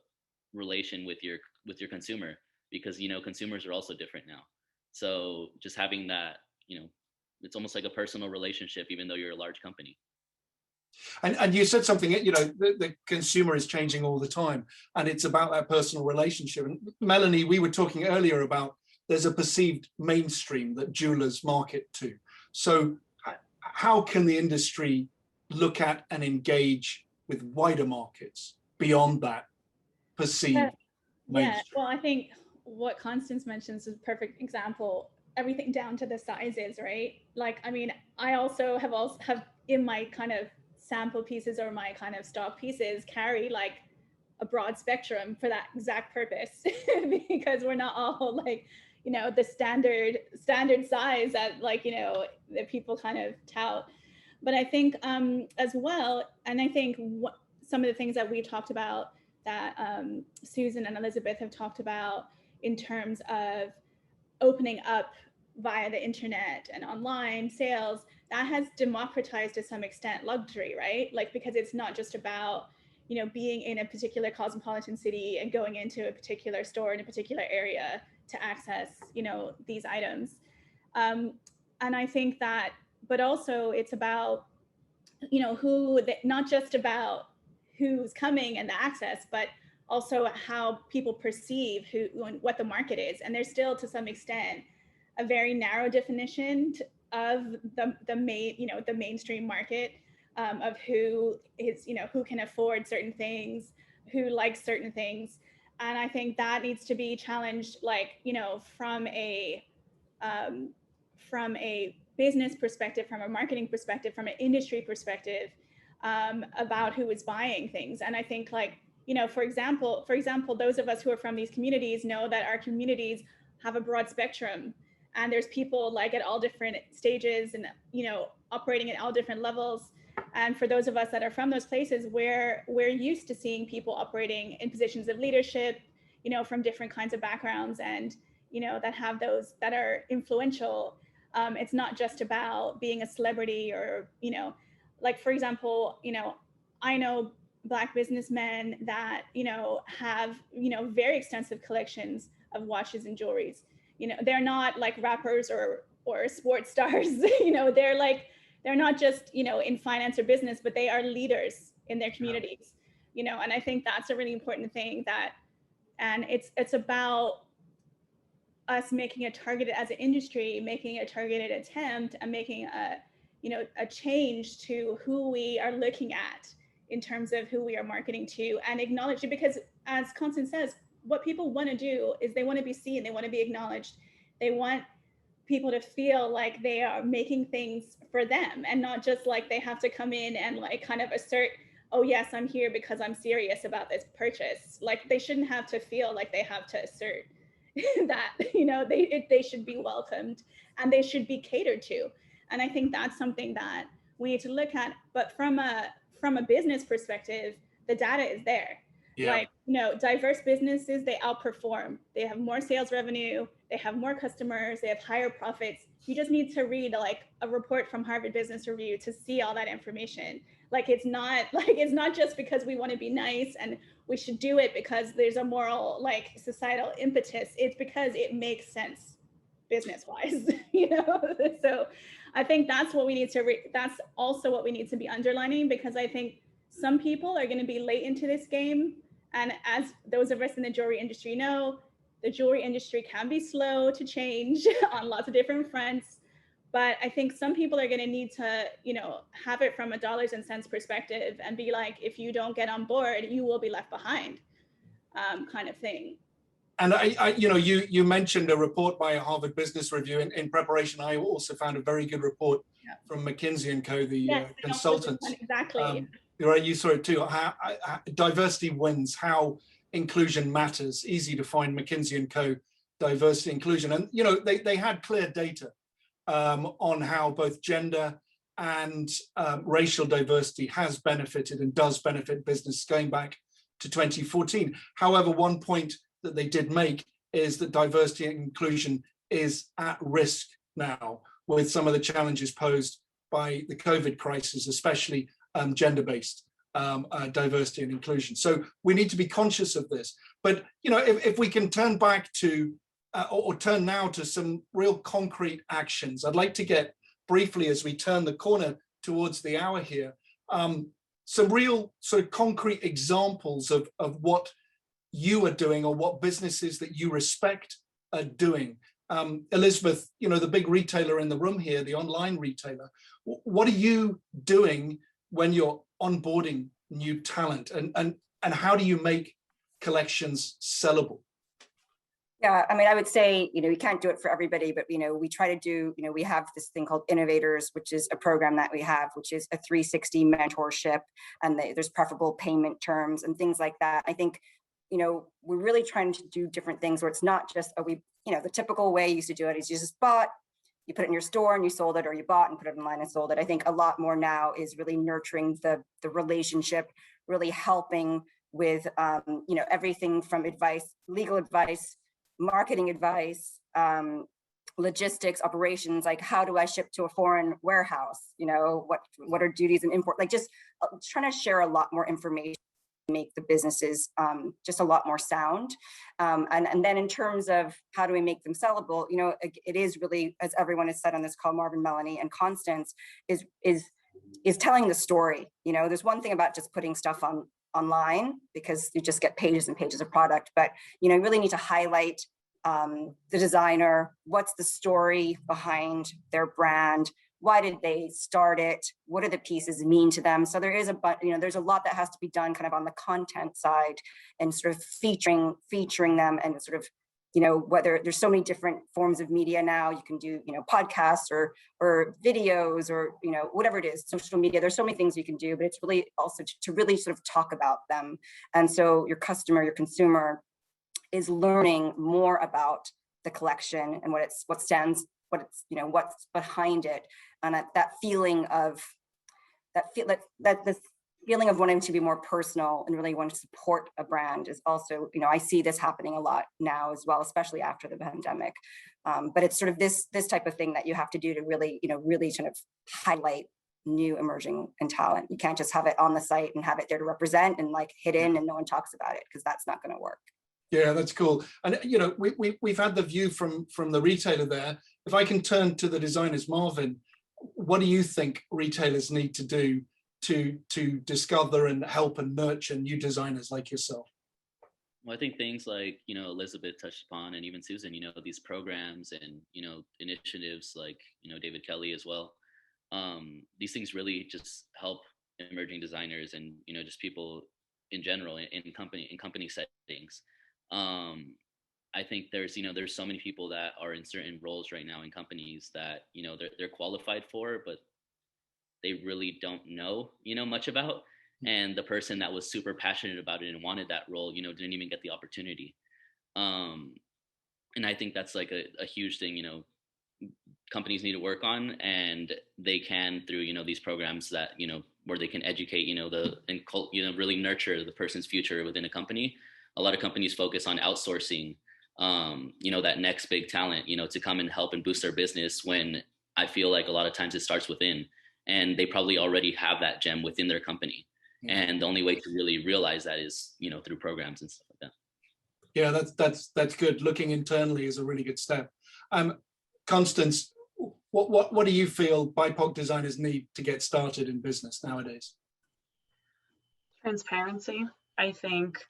relation with your consumer, because, consumers are also different now. So just having that, it's almost like a personal relationship, even though you're a large company.
And you said something, the consumer is changing all the time, and it's about that personal relationship. And Melanie, we were talking earlier about there's a perceived mainstream that jewelers market to. So how can the industry look at and engage with wider markets beyond that perceived mainstream?
Yeah, well, I think what Constance mentions is a perfect example. Everything down to the sizes, right? Like, I mean, I also have in my kind of sample pieces or my kind of stock pieces carry like a broad spectrum for that exact purpose, because we're not all like, the standard size that like, that people kind of tout. But I think as well, and I think some of the things that we talked about that Susan and Elizabeth have talked about in terms of opening up via the internet and online sales, that has democratized to some extent luxury, right? Like, because it's not just about, being in a particular cosmopolitan city and going into a particular store in a particular area to access, these items. And I think that but also it's about, not just about who's coming and the access, but also how people perceive what the market is. And there's still, to some extent, a very narrow definition of the mainstream market, of who is, who can afford certain things, who likes certain things. And I think that needs to be challenged, from a business perspective, from a marketing perspective, from an industry perspective, about who is buying things. And I think, for example, those of us who are from these communities know that our communities have a broad spectrum, and there's people at all different stages and, operating at all different levels. And for those of us that are from those places, we're used to seeing people operating in positions of leadership, from different kinds of backgrounds, and, that are influential. It's not just about being a celebrity or, for example, I know Black businessmen that, have, very extensive collections of watches and jewelries. They're not like rappers or sports stars, they're not just, in finance or business, but they are leaders in their communities, and I think that's a really important thing and it's about us making a targeted, as an industry, making a targeted attempt and making a change to who we are looking at in terms of who we are marketing to, and acknowledge it, because as Constance says, what people want to do is they want to be seen, they want to be acknowledged, they want people to feel like they are making things for them, and not just they have to come in and kind of assert, oh yes, I'm here because I'm serious about this purchase. They shouldn't have to feel like they have to assert that, they should be welcomed and they should be catered to. And I think that's something that we need to look at. But from a business perspective, the data is there. Yeah. Diverse businesses, they outperform. They have more sales revenue, they have more customers, they have higher profits. You just need to read a report from Harvard Business Review to see all that information. It's not just because we want to be nice and we should do it because there's a moral societal impetus. It's because it makes sense business wise, So I think that's what we need to that's also what we need to be underlining, because I think some people are going to be late into this game. And as those of us in the jewelry industry know, the jewelry industry can be slow to change on lots of different fronts. But I think some people are going to need to, have it from a dollars and cents perspective and be like, if you don't get on board, you will be left behind, kind of thing.
And you mentioned a report by Harvard Business Review. In preparation, I also found a very good report from McKinsey & Co, the consultants.
Exactly.
Right, you saw it too. How diversity wins, how inclusion matters. Easy to find, McKinsey & Co, diversity inclusion. And they had clear data on how both gender and racial diversity has benefited and does benefit business going back to 2014. However, one point that they did make is that diversity and inclusion is at risk now with some of the challenges posed by the COVID crisis, especially gender-based diversity and inclusion. So we need to be conscious of this. But if we can turn back to or turn now to some real concrete actions, I'd like to get briefly, as we turn the corner towards the hour here, some real sort of concrete examples of what you are doing or what businesses that you respect are doing. Elizabeth, the big retailer in the room here, the online retailer, what are you doing when you're onboarding new talent, and how do you make collections sellable?
Yeah, I mean, I would say, we can't do it for everybody, but, we try to do, we have this thing called Innovators, which is a program that we have, which is a 360 mentorship, and there's preferable payment terms and things like that. I think, we're really trying to do different things where it's not just, the typical way you used to do it is you just bought, you put it in your store and you sold it, or you bought and put it online and sold it. I think a lot more now is really nurturing the relationship, really helping with, everything from advice, legal advice, marketing advice, logistics, operations, like how do I ship to a foreign warehouse? What are duties and import? Just trying to share a lot more information make the businesses just a lot more sound. And then in terms of how do we make them sellable, you know, it is really, as everyone has said on this call, Marvin, Melanie, and Constance, is telling the story. You know, there's one thing about just putting stuff online because you just get pages and pages of product, but you know, you really need to highlight the designer, what's the story behind their brand, why did they start it, what do the pieces mean to them. So there is there's a lot that has to be done kind of on the content side and sort of featuring them, and sort of, you know, whether there's so many different forms of media now, you can do, you know, podcasts or videos or, you know, whatever it is, social media, there's so many things you can do, but it's really also to really sort of talk about them. And so your customer, your consumer is learning more about the collection and what's behind it. And that feeling of, this feeling of wanting to be more personal and really want to support a brand is also, you know, I see this happening a lot now as well, especially after the pandemic. But it's sort of this type of thing that you have to do to really, you know, really kind of highlight new emerging and talent. You can't just have it on the site and have it there to represent and like hidden and no one talks about it, because that's not going to work.
Yeah, that's cool. And you know, we've had the view from the retailer there. If I can turn to the designers, Marvin, what do you think retailers need to do to discover and help and nurture new designers like yourself?
Well, I think things like, you know, Elizabeth touched upon, and even Susan, you know, these programs and, you know, initiatives like, you know, David Kelly as well. These things really just help emerging designers and, you know, just people in general in company settings. I think there's so many people that are in certain roles right now in companies that, you know, they're qualified for, but they really don't know, you know, much about. And the person that was super passionate about it and wanted that role, you know, didn't even get the opportunity. And I think that's like a huge thing, you know, companies need to work on, and they can through, you know, these programs that, you know, where they can educate, you know, really nurture the person's future within a company. A lot of companies focus on outsourcing, you know, that next big talent, you know, to come and help and boost their business, when I feel like a lot of times it starts within, and they probably already have that gem within their company. Yeah. And the only way to really realize that is, you know, through programs and stuff like that.
Yeah, that's good. Looking internally is a really good step. Constance, what do you feel BIPOC designers need to get started in business nowadays?
Transparency. I think,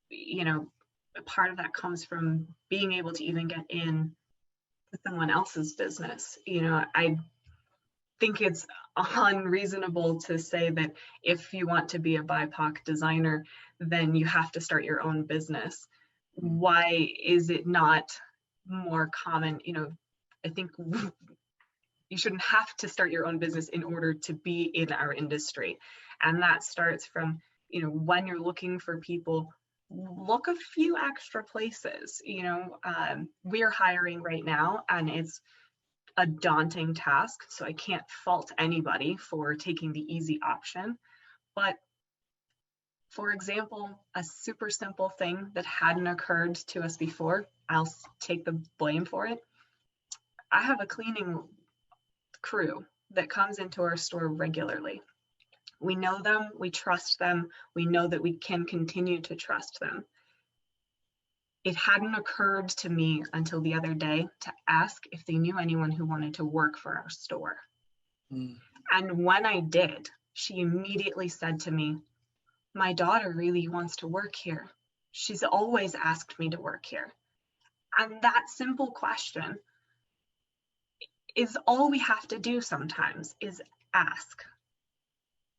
you know, a part of that comes from being able to even get in with someone else's business. You know, I think it's unreasonable to say that if you want to be a BIPOC designer, then you have to start your own business. Why is it not more common? You know, I think you shouldn't have to start your own business in order to be in our industry. And that starts from, you know, when you're looking for people, look a few extra places. You know, we're hiring right now, and it's a daunting task, so I can't fault anybody for taking the easy option. But for example, a super simple thing that hadn't occurred to us before, I'll take the blame for it. I have a cleaning crew that comes into our store regularly. We know them, we trust them, we know that we can continue to trust them. It hadn't occurred to me until the other day to ask if they knew anyone who wanted to work for our store. And when I did, she immediately said to me, "My daughter really wants to work here. She's always asked me to work here." And that simple question is all we have to do sometimes, is ask.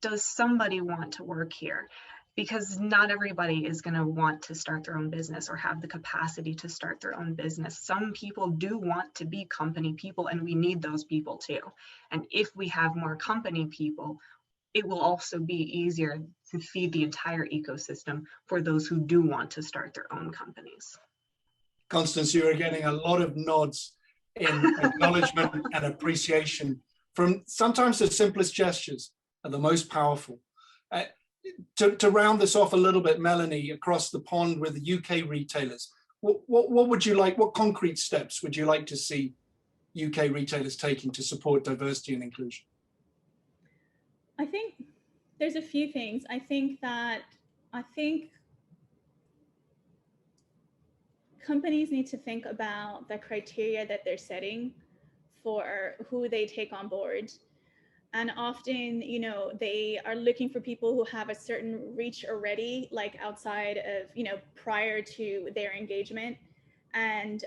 Does somebody want to work here? Because not everybody is going to want to start their own business or have the capacity to start their own business. Some people do want to be company people, and we need those people too. And if we have more company people, it will also be easier to feed the entire ecosystem for those who do want to start their own companies.
Constance, you are getting a lot of nods in acknowledgement and appreciation from sometimes the simplest gestures are the most powerful. To round this off a little bit, Melanie, across the pond with the UK retailers, what would you like, what concrete steps would you like to see UK retailers taking to support diversity and inclusion?
I think there's a few things. I think that I think companies need to think about the criteria that they're setting for who they take on board. And often, you know, they are looking for people who have a certain reach already, like outside of, you know, prior to their engagement. And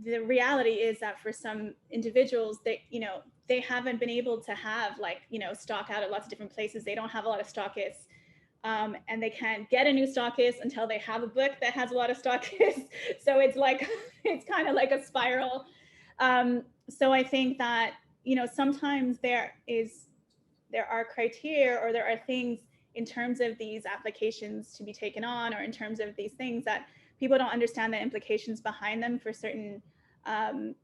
the reality is that for some individuals, they, you know, they haven't been able to have, like, you know, stock out at lots of different places. They don't have a lot of stockists. And they can't get a new stockist until they have a book that has a lot of stockists. So it's like, it's kind of like a spiral. So I think that, you know, sometimes there are criteria, or there are things in terms of these applications to be taken on, or in terms of these things that people don't understand the implications behind them for certain kind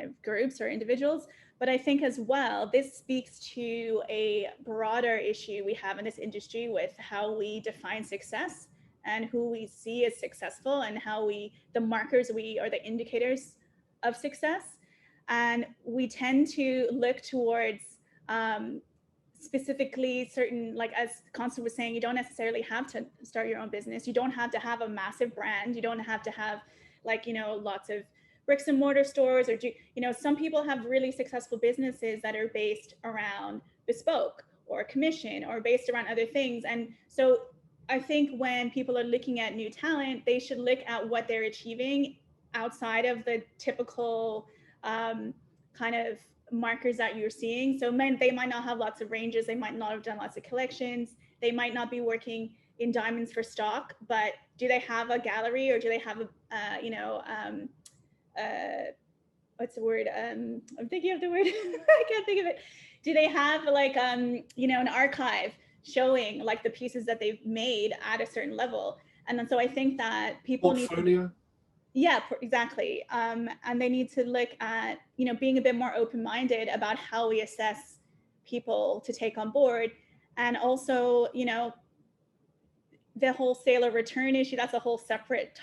of groups or individuals. But I think as well, this speaks to a broader issue we have in this industry with how we define success and who we see as successful, and how the markers or the indicators of success. And we tend to look towards specifically certain, like as Constance was saying, you don't necessarily have to start your own business. You don't have to have a massive brand. You don't have to have, like, you know, lots of bricks and mortar stores, or, you know, some people have really successful businesses that are based around bespoke or commission, or based around other things. And so I think when people are looking at new talent, they should look at what they're achieving outside of the typical kind of markers that you're seeing. So they might not have lots of ranges. They might not have done lots of collections. They might not be working in diamonds for stock, but do they have a gallery, or do they have a, you know, what's the word? I'm thinking of the word. I can't think of it. Do they have, like, you know, an archive showing, like, the pieces that they've made at a certain level? And then so I think that people
portfolio.
Yeah, exactly. And they need to look at, you know, being a bit more open-minded about how we assess people to take on board. And also, you know, the whole sale or return issue, that's a whole separate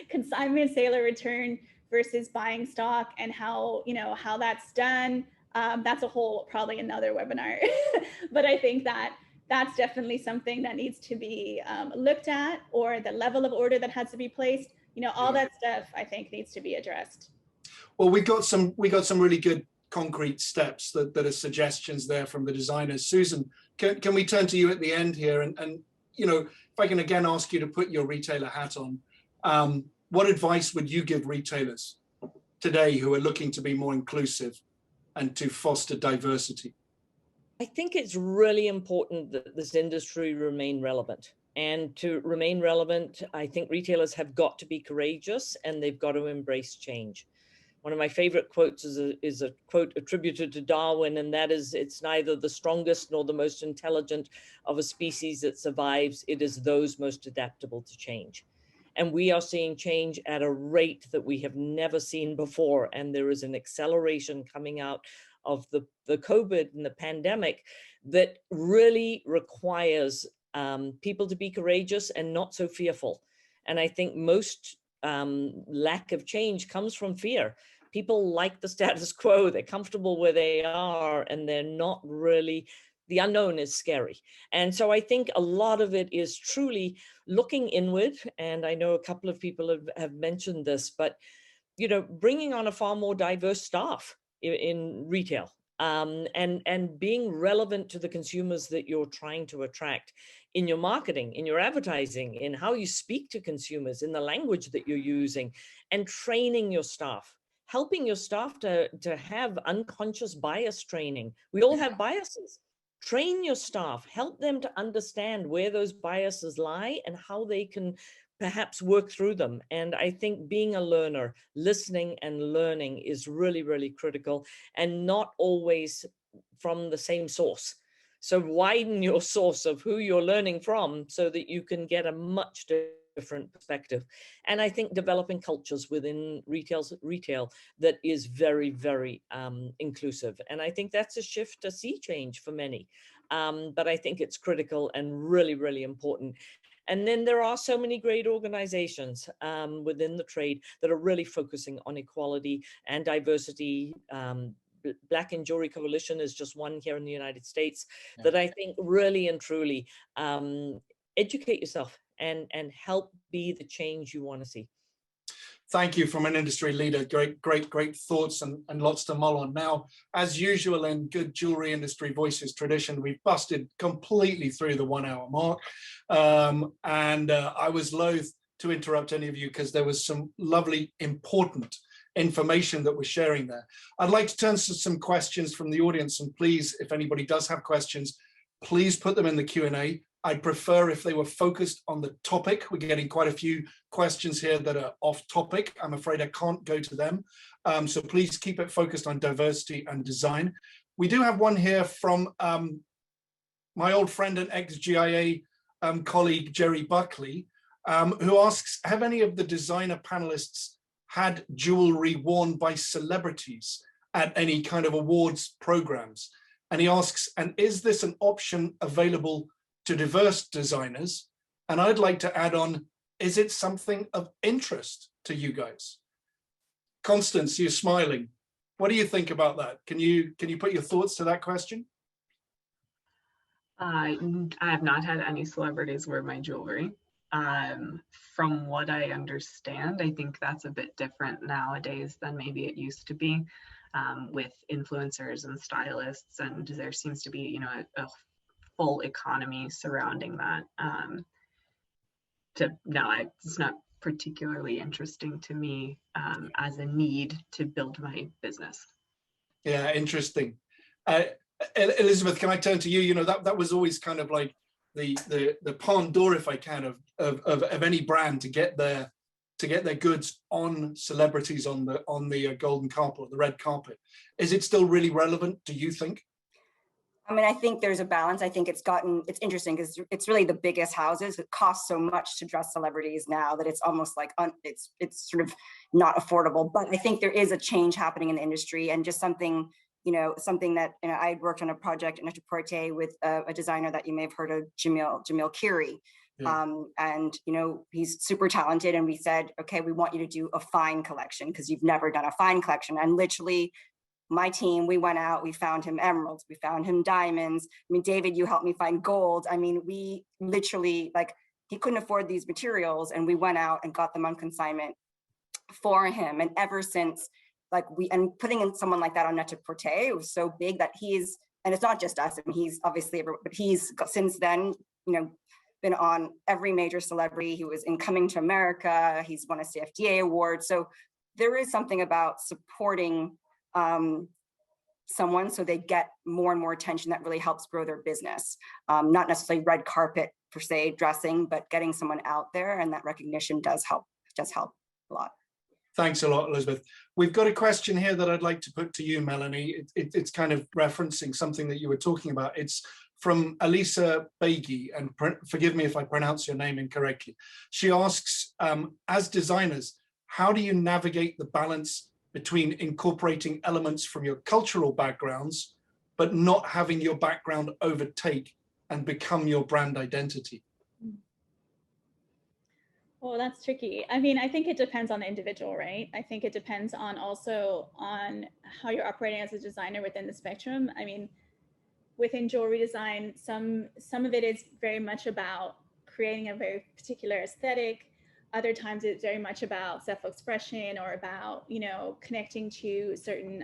consignment sale or return versus buying stock, and how, you know, how that's done. That's a whole, probably another webinar. But I think that that's definitely something that needs to be looked at, or the level of order that has to be placed. You know, all that stuff I think needs to be addressed.
Well, we got some really good concrete steps that are suggestions there from the designers. Susan, can we turn to you at the end here, and you know, if I can again ask you to put your retailer hat on, what advice would you give retailers today who are looking to be more inclusive and to foster diversity?
I think it's really important that this industry remain relevant. And to remain relevant, I think retailers have got to be courageous, and they've got to embrace change. One of my favorite quotes is a quote attributed to Darwin, and that is, "It's neither the strongest nor the most intelligent of a species that survives. It is those most adaptable to change." And we are seeing change at a rate that we have never seen before. And there is an acceleration coming out of the COVID and the pandemic that really requires people to be courageous and not so fearful. And I think most lack of change comes from fear. People like the status quo, they're comfortable where they are, and they're not really, the unknown is scary. And so I think a lot of it is truly looking inward. And I know a couple of people have mentioned this, but, you know, bringing on a far more diverse staff in retail, and being relevant to the consumers that you're trying to attract in your marketing, in your advertising, in how you speak to consumers, in the language that you're using, and training your staff, helping your staff to have unconscious bias training. We all have biases. Train your staff, help them to understand where those biases lie and how they can perhaps work through them. And I think being a learner, listening and learning is really, really critical, and not always from the same source. So widen your source of who you're learning from so that you can get a much different perspective. And I think developing cultures within retail that is very, very inclusive. And I think that's a shift, a sea change for many. But I think it's critical and really, really important. And then there are so many great organizations within the trade that are really focusing on equality and diversity, Black in Jewelry Coalition is just one here in the United States, that I think really and truly educate yourself and help be the change you want to see.
Thank you from an industry leader. Great thoughts and lots to mull on. Now, as usual in good Jewellery Industry Voices tradition, we've busted completely through the 1 hour mark. I was loath to interrupt any of you because there was some lovely, important information that we're sharing there. I'd like to turn to some questions from the audience, and please, if anybody does have questions, please put them in the Q&A. I'd prefer if they were focused on the topic. We're getting quite a few questions here that are off topic. I'm afraid I can't go to them. So please keep it focused on diversity and design. We do have one here from my old friend and ex-GIA colleague, Jerry Buckley, who asks, have any of the designer panelists had jewelry worn by celebrities at any kind of awards programs? And he asks, and is this an option available to diverse designers? And I'd like to add on, is it something of interest to you guys? Constance, you're smiling. What do you think about that? Can you put your thoughts to that question?
I have not had any celebrities wear my jewelry. From what I understand, I think that's a bit different nowadays than maybe it used to be, with influencers and stylists, and there seems to be, you know, a full economy surrounding that. It's not particularly interesting to me as a need to build my business.
Yeah, interesting. Elizabeth, can I turn to you? You know, that was always kind of like the palm door, if I can, of any brand to get their goods on celebrities on the golden carpet, or the red carpet. Is it still really relevant, do you think?
I mean, I think there's a balance. I think it's interesting because it's really the biggest houses. It costs so much to dress celebrities now that it's almost like it's sort of not affordable. But I think there is a change happening in the industry, and just something that, you know, I worked on a project in Net-a-Porter with a designer that you may have heard of, Jamil Kiri. Yeah. And, you know, he's super talented, and we said, okay, we want you to do a fine collection because you've never done a fine collection. And literally, my team, we went out, we found him emeralds, we found him diamonds. I mean, David, you helped me find gold. I mean, we literally, like, he couldn't afford these materials, and we went out and got them on consignment for him. And ever since, like, and putting in someone like that on Net-a-Porter, it was so big that and it's not just us, I mean, he's obviously, but he's since then, you know, been on every major celebrity. He was in Coming to America, he's won a CFDA award. So there is something about supporting someone so they get more and more attention that really helps grow their business. Not necessarily red carpet per se dressing, but getting someone out there, and that recognition does help a lot.
Thanks a lot, Elizabeth. We've got a question here that I'd like to put to you, Melanie. It's kind of referencing something that you were talking about. It's from Elisa Beigi, and forgive me if I pronounce your name incorrectly. She asks, as designers, how do you navigate the balance between incorporating elements from your cultural backgrounds, but not having your background overtake and become your brand identity?
Well, that's tricky. I mean, I think it depends on the individual, right? I think it depends on how you're operating as a designer within the spectrum. I mean, within jewelry design, some of it is very much about creating a very particular aesthetic. Other times it's very much about self-expression, or about, you know, connecting to certain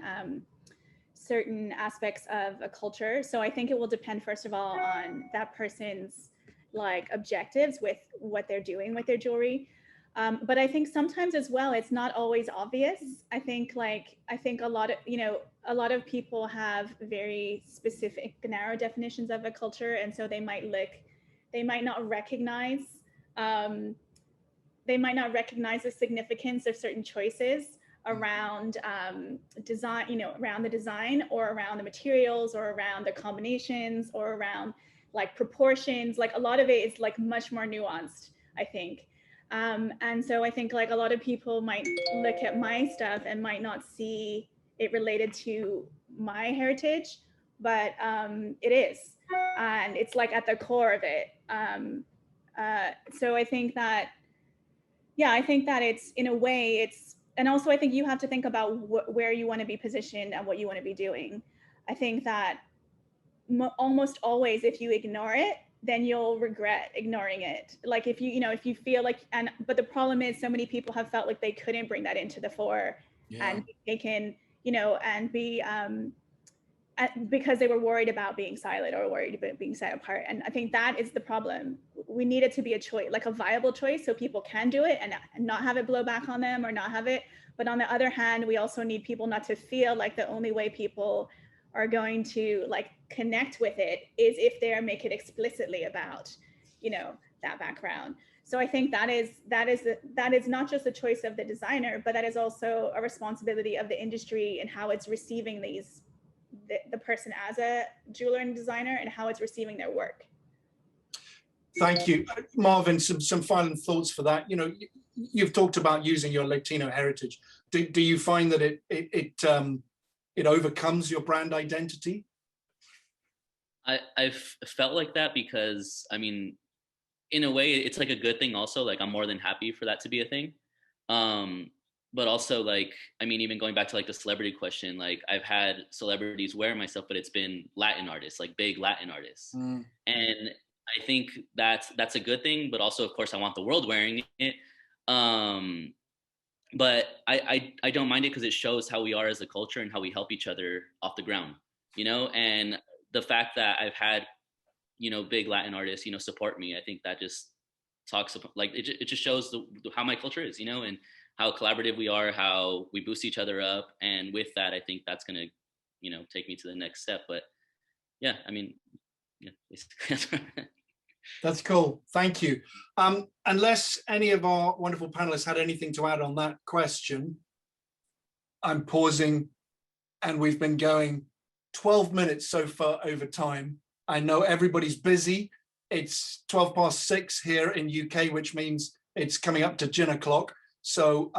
aspects of a culture. So I think it will depend, first of all, on that person's like objectives with what they're doing with their jewelry. But I think sometimes as well, it's not always obvious. I think a lot of people have very specific, narrow definitions of a culture. And so they might not recognize the significance of certain choices around design, you know, around the design, or around the materials, or around the combinations, or around like proportions. Like a lot of it is like much more nuanced, I think. And so I think like a lot of people might look at my stuff and might not see it related to my heritage, but it is, and it's like at the core of it. So I think that, yeah, I think that it's, in a way, and also I think you have to think about where you want to be positioned and what you want to be doing. I think that almost always, if you ignore it, then you'll regret ignoring it. Like if you feel like, but the problem is so many people have felt like they couldn't bring that into the fore, and they can, and be, because they were worried about being silent or worried about being set apart. And I think that is the problem. We need it to be a choice, like a viable choice, so people can do it and not have it blow back on them or not have it. But on the other hand, we also need people not to feel like the only way people are going to like connect with it is if they make it explicitly about, that background. So I think that is not just a choice of the designer, but that is also a responsibility of the industry and how it's receiving the person as a jeweler and designer and how it's receiving their work.
Thank you, Marvin. Some final thoughts for that. You've talked about using your Latino heritage. Do you find that it overcomes your brand identity?
I've felt like that because, I mean, in a way, it's like a good thing also. Like, I'm more than happy for that to be a thing. But also, like, I mean, even going back to like the celebrity question, like I've had celebrities wear myself, but it's been Latin artists, like big Latin artists. And I think that's a good thing, but also, of course, I want the world wearing it. But I don't mind it because it shows how we are as a culture and how we help each other off the ground, and the fact that I've had, big Latin artists, support me. I think that just talks about, like, it just shows how my culture is, and how collaborative we are, how we boost each other up. And with that, I think that's going to, take me to the next step. But yeah, I mean, yeah, basically.
That's cool. Thank you. Unless any of our wonderful panelists had anything to add on that question, I'm pausing, and we've been going 12 minutes so far over time. I know everybody's busy. It's 6:12 here in UK, which means it's coming up to gin o'clock. So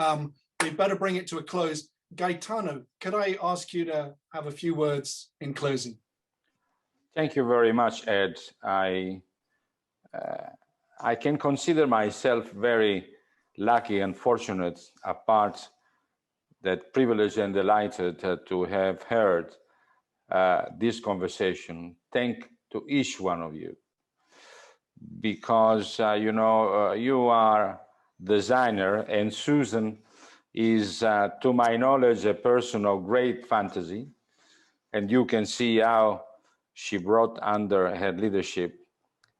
we better bring it to a close. Gaetano, could I ask you to have a few words in closing?
Thank you very much, Ed. I can consider myself very lucky and fortunate, apart that privileged and delighted to have heard this conversation. Thank to each one of you, because you are designer, and Susan is, to my knowledge, a person of great fantasy, and you can see how she brought under her leadership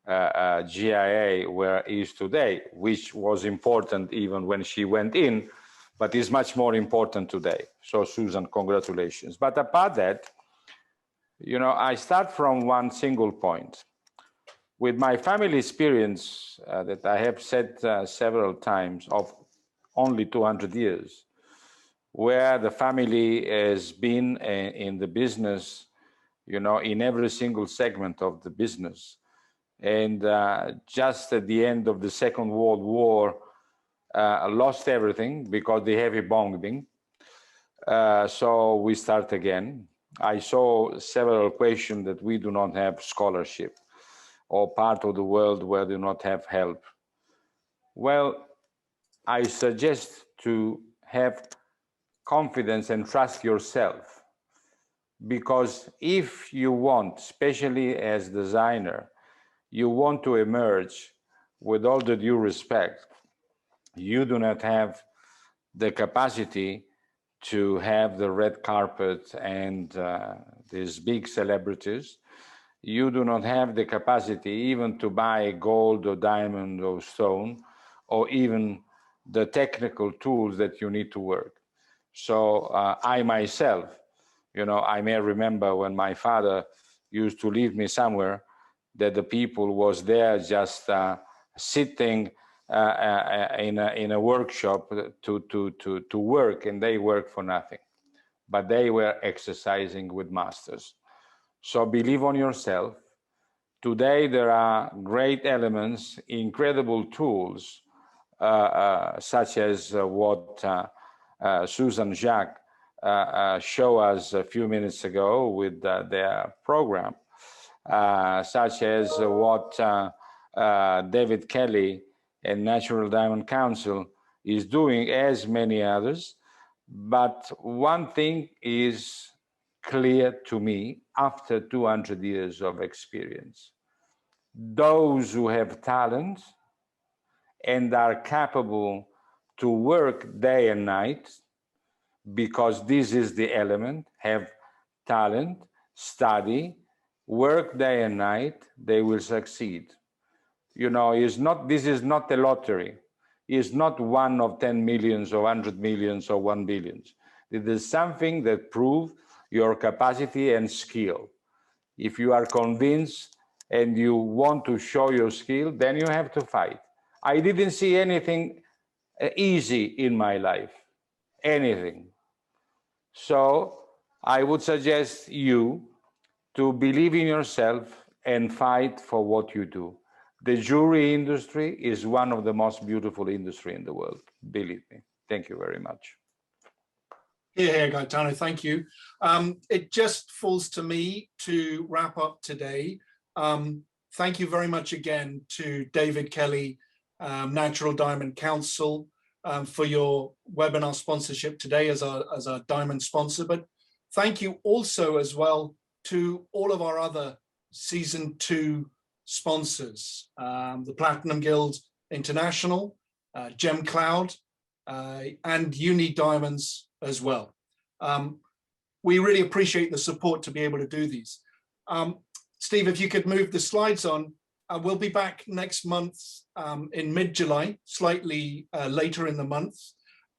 GIA where it is today, which was important even when she went in, but is much more important today. So Susan, congratulations. But apart that, I start from one single point. With my family experience that I have said several times of only 200 years, where the family has been in the business, in every single segment of the business. And just at the end of the Second World War, lost everything because the heavy bombing. So we start again. I saw several questions that we do not have scholarship, or part of the world where do not have help. Well, I suggest to have confidence and trust yourself, because if you want, especially as designer, you want to emerge with all the due respect, you do not have the capacity to have the red carpet and these big celebrities. You do not have the capacity even to buy gold or diamond or stone, or even the technical tools that you need to work. So I myself, I may remember when my father used to leave me somewhere, that the people was there just sitting in a workshop to work, and they work for nothing, but they were exercising with masters. So believe on yourself. Today there are great elements, incredible tools, such as what Susan Jacques showed us a few minutes ago with their program, such as what David Kelly and Natural Diamond Council is doing, as many others. But one thing is clear to me after 200 years of experience. Those who have talent and are capable to work day and night, because this is the element, have talent, study, work day and night, they will succeed. You know, this is not a lottery. It's not one of 10 millions or 100 millions or 1 billion. It is something that proves your capacity and skill. If you are convinced and you want to show your skill, then you have to fight. I didn't see anything easy in my life, anything. So I would suggest you to believe in yourself and fight for what you do. The jewelry industry is one of the most beautiful industries in the world, believe me. Thank you very much.
Here, Gaetano, thank you. It just falls to me to wrap up today. Thank you very much again to David Kelly, Natural Diamond Council, for your webinar sponsorship today as our diamond sponsor. But thank you also as well to all of our other Season 2 sponsors, the Platinum Guild International, Gem Cloud, and Uni Diamonds as well. We really appreciate the support to be able to do these. Steve, if you could move the slides on, we'll be back next month in mid-July, slightly later in the month.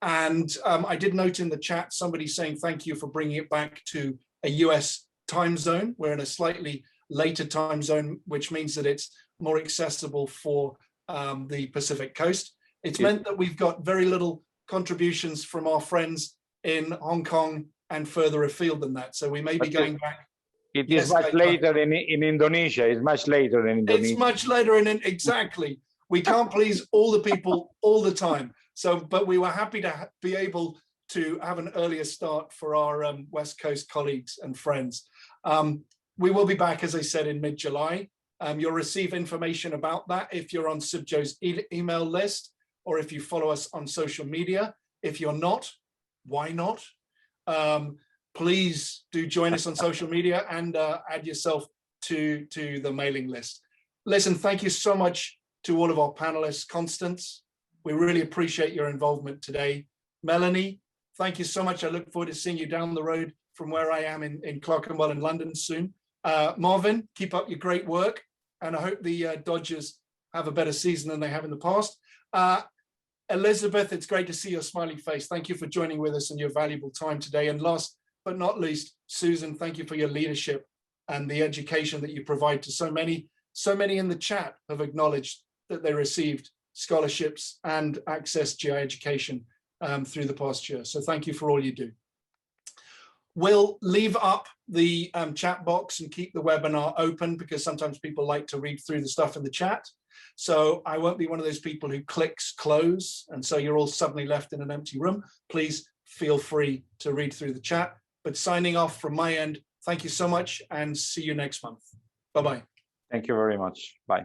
And I did note in the chat somebody saying thank you for bringing it back to a US time zone. We're in a slightly later time zone, which means that it's more accessible for the Pacific Coast. It's meant that we've got very little contributions from our friends in Hong Kong and further afield than that. So we may be going back.
It is much later in Indonesia. It's much later in Indonesia.
It's much later exactly. We can't please all the people all the time. So, but we were happy to be able to have an earlier start for our West Coast colleagues and friends. We will be back, as I said, in mid-July. You'll receive information about that if you're on Subjo's email list or if you follow us on social media. If you're not, why not? Please do join us on social media and add yourself to the mailing list. Listen, thank you so much to all of our panelists. Constance, we really appreciate your involvement today. Melanie, thank you so much. I look forward to seeing you down the road from where I am in Clerkenwell in London soon. Marvin, keep up your great work. And I hope the Dodgers have a better season than they have in the past. Elizabeth, it's great to see your smiling face. Thank you for joining with us and your valuable time today. And last but not least, Susan, thank you for your leadership and the education that you provide to so many. So many in the chat have acknowledged that they received scholarships and accessed GI education through the past year. So thank you for all you do. We'll leave up the chat box and keep the webinar open because sometimes people like to read through the stuff in the chat. So I won't be one of those people who clicks close. And so you're all suddenly left in an empty room. Please feel free to read through the chat. But signing off from my end, thank you so much and see you next month. Bye-bye.
Thank you very much. Bye.